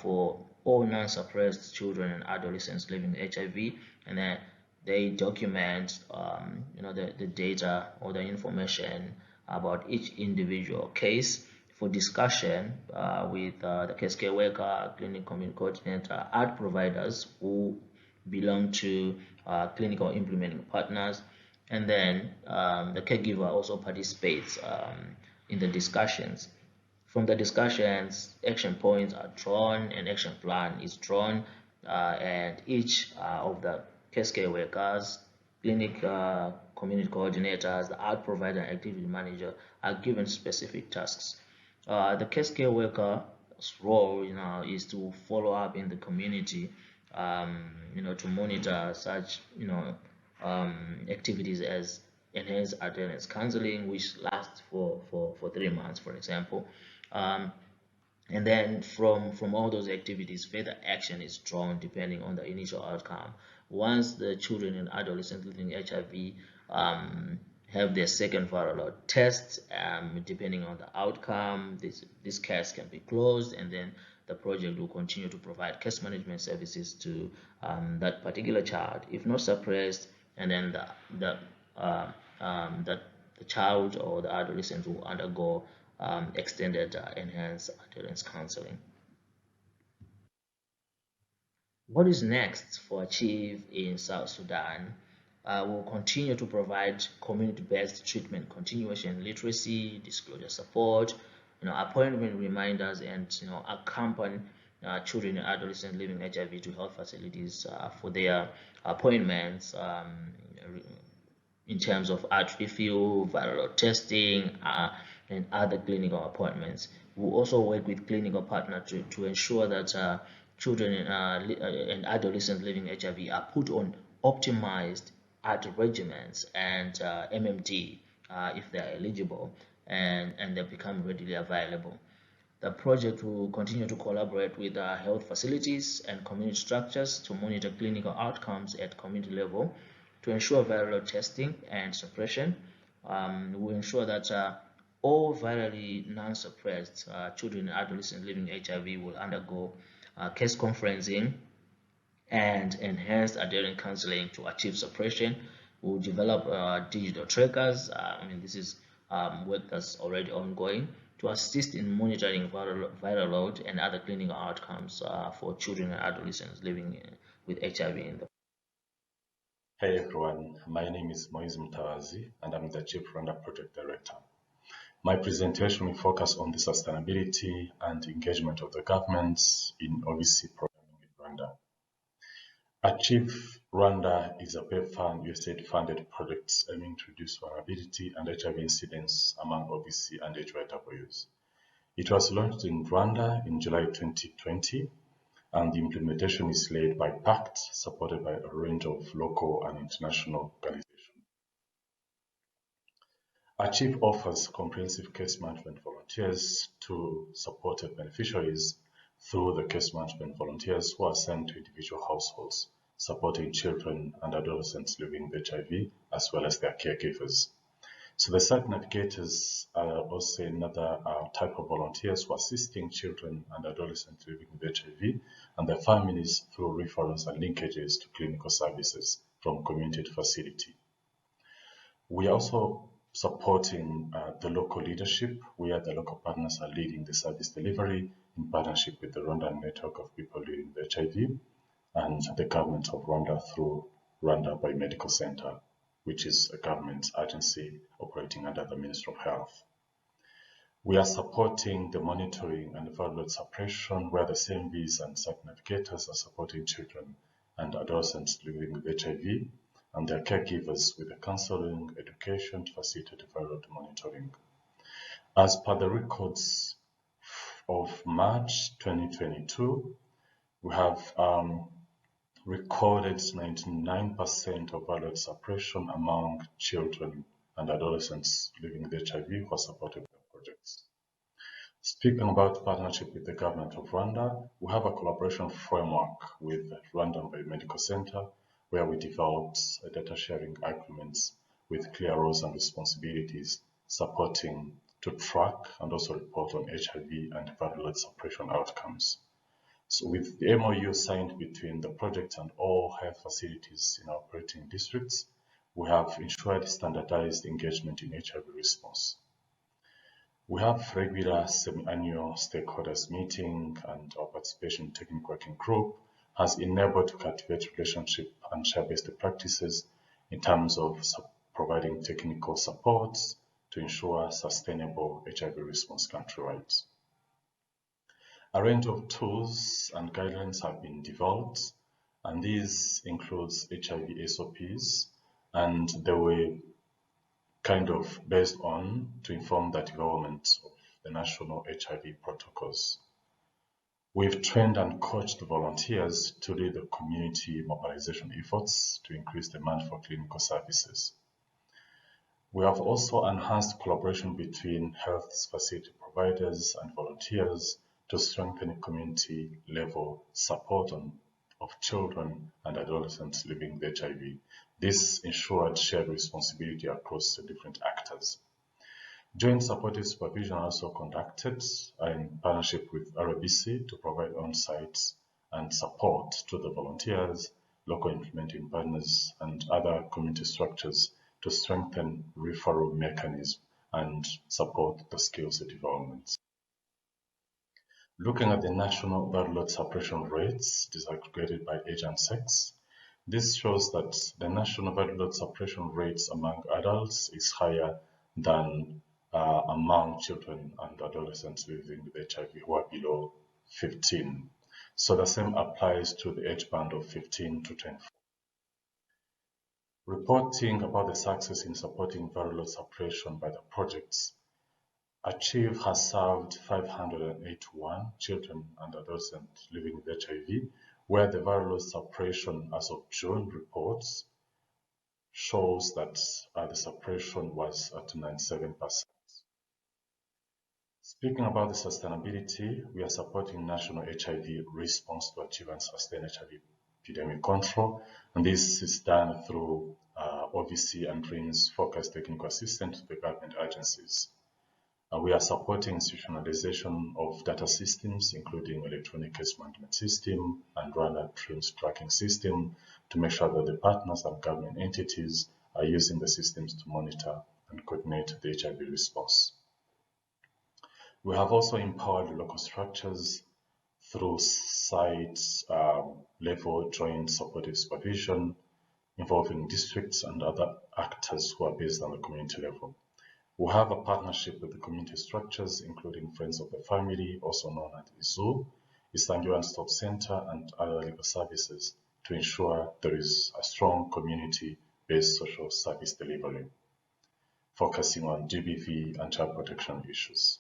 for all non-suppressed children and adolescents living with HIV, and then they document the data or the information about each individual case for discussion with the case care worker, clinic community coordinator, ART providers who belong to clinical implementing partners, and then the caregiver also participates in the discussions. From the discussions, action points are drawn, an action plan is drawn, and each of the case care workers, clinic community coordinators, the ART provider, and activity manager are given specific tasks. The case care worker's role is to follow up in the community, to monitor such activities as enhanced adolescent counseling, which lasts for 3 months, for example. And then from all those activities, further action is drawn depending on the initial outcome. Once the children and adolescents living with HIV have their second viral load test, depending on the outcome, this case can be closed, and then the project will continue to provide case management services to that particular child. If not suppressed, and then the child or the adolescent will undergo extended enhanced adolescent counseling. What is next for Achieve in South Sudan? We'll continue to provide community-based treatment continuation, literacy, disclosure support, appointment reminders, and accompany children and adolescents living with HIV to health facilities for their appointments in terms of ART refill, viral load testing, and other clinical appointments. We'll also work with clinical partners to ensure that children and adolescents living with HIV are put on optimized ART regimens and MMD if they're eligible, and they become readily available. The project will continue to collaborate with health facilities and community structures to monitor clinical outcomes at community level to ensure viral load testing and suppression. We'll ensure that all virally non-suppressed children and adolescents living with HIV will undergo case conferencing and enhanced adherent counseling to achieve suppression. We'll develop digital trackers. This is work that's already ongoing to assist in monitoring viral load and other clinical outcomes for children and adolescents living with HIV. Hey everyone, my name is Moise Mtawazi and I'm the Chief Rwanda Project Director. My presentation will focus on the sustainability and engagement of the governments in OVC programming in Rwanda. Achieve Rwanda is a PEPFAR and USAID funded project aiming to reduce vulnerability and HIV incidence among OVC and HYWs. It was launched in Rwanda in July 2020, and the implementation is led by Pact, supported by a range of local and international organizations. Achieve offers comprehensive case management volunteers to supported beneficiaries through the case management volunteers who are assigned to individual households, supporting children and adolescents living with HIV, as well as their caregivers. So the site navigators are also another type of volunteers who are assisting children and adolescents living with HIV and their families through referrals and linkages to clinical services from community to facility. We are also supporting the local leadership, where the local partners are leading the service delivery in partnership with the Rwandan Network of People Living with HIV and the government of Rwanda through Rwanda Biomedical Center, which is a government agency operating under the Ministry of Health. We are supporting the monitoring and viral load suppression, where the CMVs and site navigators are supporting children and adolescents living with HIV and their caregivers with the counseling, education to facilitate viral load monitoring. As per the records of March 2022, we have recorded 99% of viral load suppression among children and adolescents living with HIV who are supported by projects. Speaking about partnership with the government of Rwanda, we have a collaboration framework with Rwandan Biomedical Center, where we developed data sharing agreements with clear roles and responsibilities, supporting to track and also report on HIV and viral load suppression outcomes. So with the MOU signed between the project and all health facilities in our operating districts, we have ensured standardized engagement in HIV response. We have regular semi-annual stakeholders meeting, and our participation in technical working group has enabled to cultivate relationship and share best practices in terms of providing technical support to ensure sustainable HIV response countrywide. A range of tools and guidelines have been developed, and these includes HIV SOPs, and they were kind of based on to inform the development of the national HIV protocols. We've trained and coached volunteers to lead the community mobilization efforts to increase demand for clinical services. We have also enhanced collaboration between health facility providers and volunteers to strengthen community-level support of children and adolescents living with HIV. This ensured shared responsibility across the different actors. Joint supportive supervision also conducted in partnership with RBC to provide on-site and support to the volunteers, local implementing partners, and other community structures to strengthen referral mechanisms and support the skills development. Looking at the national viral load suppression rates disaggregated by age and sex, this shows that the national viral load suppression rates among adults is higher than among children and adolescents living with HIV who are below 15. So the same applies to the age band of 15 to 24. Reporting about the success in supporting viral load suppression by the projects, Achieve has served 581 children and adolescents living with HIV, where the viral load suppression as of June reports shows that the suppression was at 97%. Speaking about the sustainability, we are supporting national HIV response to achieve and sustain HIV epidemic control, and this is done through OVC and RIN's focused technical assistance to the government agencies. We are supporting institutionalization of data systems, including electronic case management system and Rwanda TRIMS tracking system, to make sure that the partners and government entities are using the systems to monitor and coordinate the HIV response. We have also empowered local structures through site level joint supportive supervision involving districts and other actors who are based on the community level. We have a partnership with the community structures, including Friends of the Family, also known as ISU, Isangi One Stop Center, and other legal services to ensure there is a strong community-based social service delivery, focusing on GBV and child protection issues.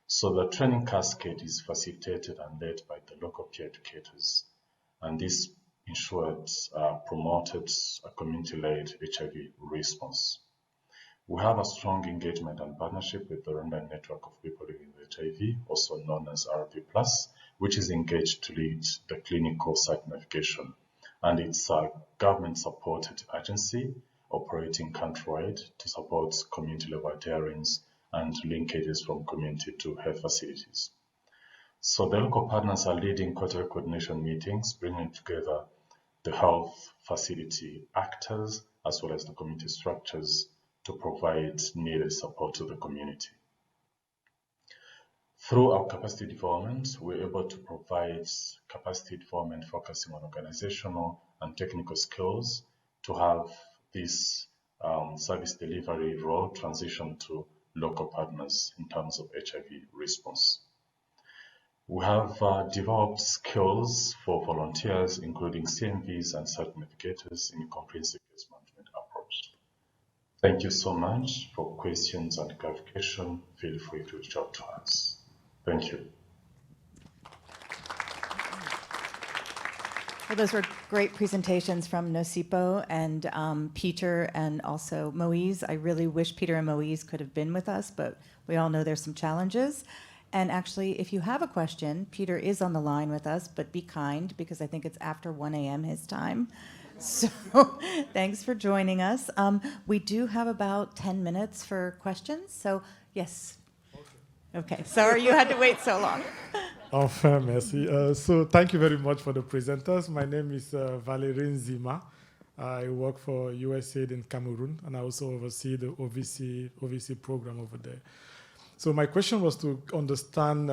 So the training cascade is facilitated and led by the local peer educators, and this ensured promoted a community-led HIV response. We have a strong engagement and partnership with the Rwandan Network of People Living with HIV, also known as RP+, which is engaged to lead the clinical site navigation. And it's a government-supported agency operating operating countrywide to support community-level adherence and linkages from community to health facilities. So the local partners are leading quarterly coordination meetings, bringing together the health facility actors as well as the community structures to provide needed support to the community. Through our capacity development, we're able to provide capacity development focusing on organizational and technical skills to have this service delivery role transition to local partners in terms of HIV response. We have developed skills for volunteers, including CMVs and site navigators in a comprehensive case management approach. Thank you so much. For questions and clarification, feel free to reach out to us. Thank you. Well, those were great presentations from Nosipo and Peter and also Moise. I really wish Peter and Moise could have been with us, but we all know there's some challenges. And actually, if you have a question, Peter is on the line with us, but be kind because I think it's after 1 a.m. his time. So thanks for joining us. We do have about 10 minutes for questions. So yes. Okay, sorry you had to wait so long. Enfin, merci. So thank you very much for the presenters. My name is Valérie Nzima. I work for USAID in Cameroon, and I also oversee the OVC program over there. So my question was to understand,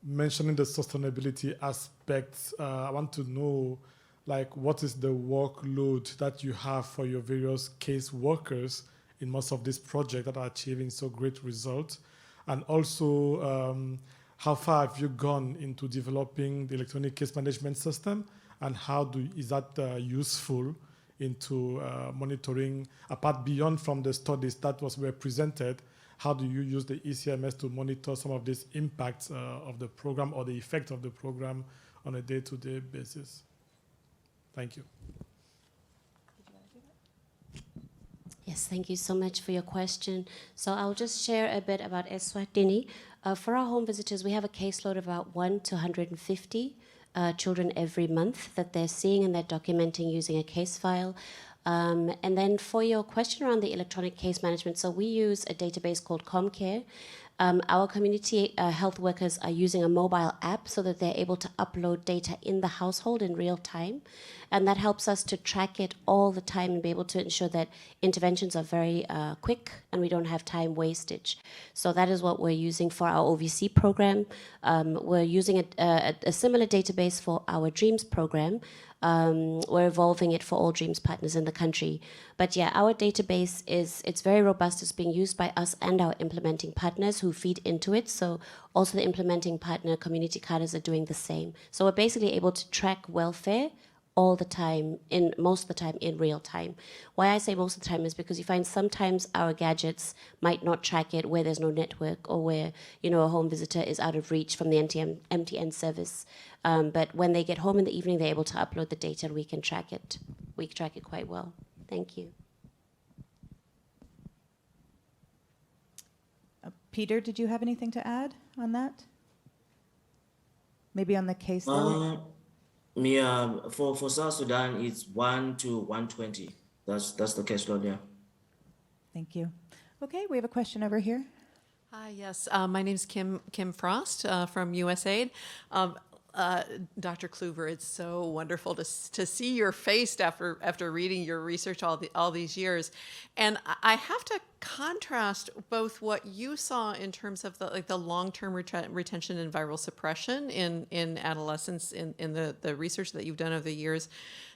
mentioning the sustainability aspects, I want to know, like, what is the workload that you have for your various case workers in most of these projects that are achieving so great results? And also, how far have you gone into developing the electronic case management system, and how is that useful into monitoring, apart beyond from the studies that were presented? How do you use the ECMS to monitor some of these impacts of the program or the effect of the program on a day-to-day basis? Thank you. Yes, thank you so much for your question. So I'll just share a bit about Eswatini. For our home visitors, we have a caseload of about 1 to 150 children every month that they're seeing and they're documenting using a case file. And then for your question around the electronic case management, so we use a database called ComCare. Our community health workers are using a mobile app so that they're able to upload data in the household in real time. And that helps us to track it all the time and be able to ensure that interventions are very quick and we don't have time wastage. So that is what we're using for our OVC program. We're using a similar database for our DREAMS program. We're evolving it for all DREAMS partners in the country. But yeah, our database it's very robust. It's being used by us and our implementing partners who feed into it. So also the implementing partner community cadres are doing the same. So we're basically able to track welfare all the time, most of the time in real time. Why I say most of the time is because you find sometimes our gadgets might not track it where there's no network or where, you know, a home visitor is out of reach from the MTN service. But when they get home in the evening, they're able to upload the data and we can track it. We track it quite well. Thank you. Peter, did you have anything to add on that? Maybe on the caseload? For South Sudan, it's 1 to 120. That's the caseload, yeah. Thank you. Okay, we have a question over here. Hi, yes. My name is Kim Frost from USAID. Dr. Kluver, it's so wonderful to see your face after reading your research all these years. And I have to contrast both what you saw in terms of the long-term retention and viral suppression in adolescents in the research that you've done over the years,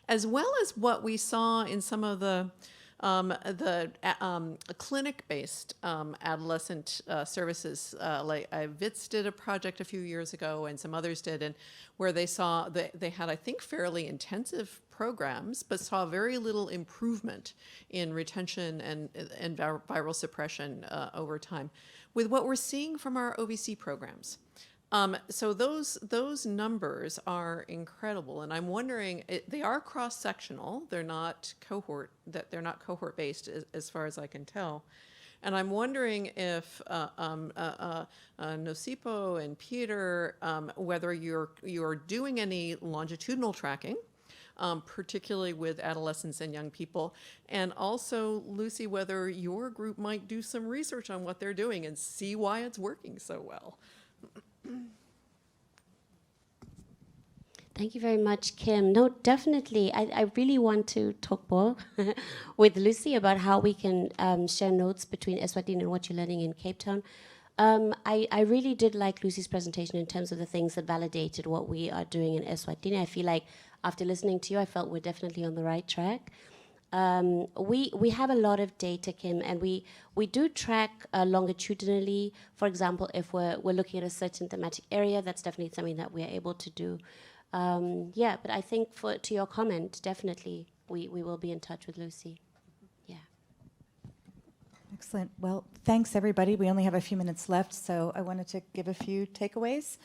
as well as what we saw in some of the clinic-based adolescent services, like VITS did a project a few years ago, and some others did, and where they saw they had, I think, fairly intensive programs, but saw very little improvement in retention and viral suppression over time. With what we're seeing from our OVC programs. So those numbers are incredible, and I'm wondering, they are cross-sectional. They're not cohort based as far as I can tell, and I'm wondering if Nosipo and Peter, whether you're doing any longitudinal tracking, particularly with adolescents and young people. And also, Lucy, whether your group might do some research on what they're doing and see why it's working so well. Thank you very much, Kim. No, definitely. I really want to talk more with Lucy about how we can share notes between Eswatini and what you're learning in Cape Town. I really did like Lucy's presentation in terms of the things that validated what we are doing in Eswatini. I feel like after listening to you, I felt we're definitely on the right track. We have a lot of data, Kim, and we do track longitudinally. For example, if we're looking at a certain thematic area, that's definitely something that we're able to do. Yeah, but I think to your comment, definitely we will be in touch with Lucy. Yeah. Excellent. Well, thanks everybody. We only have a few minutes left, so I wanted to give a few takeaways,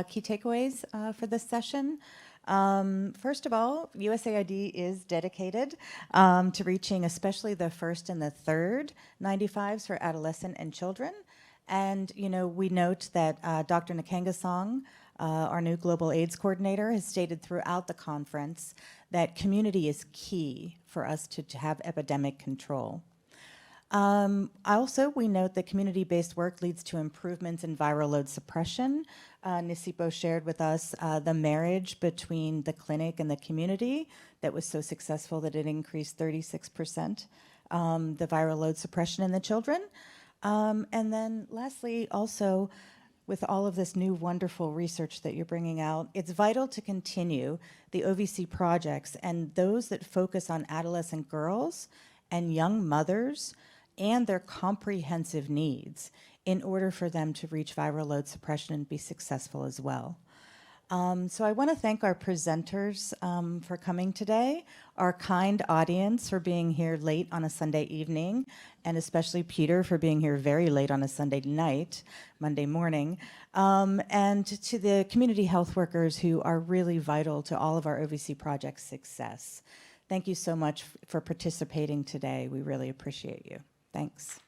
key takeaways for this session. First of all, USAID is dedicated to reaching especially the first and the third 95s for adolescent and children. And, you know, we note that Dr. Nkengasong, our new Global AIDS Coordinator, has stated throughout the conference that community is key for us to have epidemic control. Also, we note that community-based work leads to improvements in viral load suppression. Nisipo shared with us the marriage between the clinic and the community that was so successful that it increased 36% the viral load suppression in the children. And then lastly, also, with all of this new wonderful research that you're bringing out, it's vital to continue the OVC projects and those that focus on adolescent girls and young mothers and their comprehensive needs in order for them to reach viral load suppression and be successful as well. So I want to thank our presenters for coming today, our kind audience for being here late on a Sunday evening, and especially Peter for being here very late on a Sunday night, Monday morning, and to the community health workers who are really vital to all of our OVC projects' success. Thank you so much for participating today. We really appreciate you. Thanks.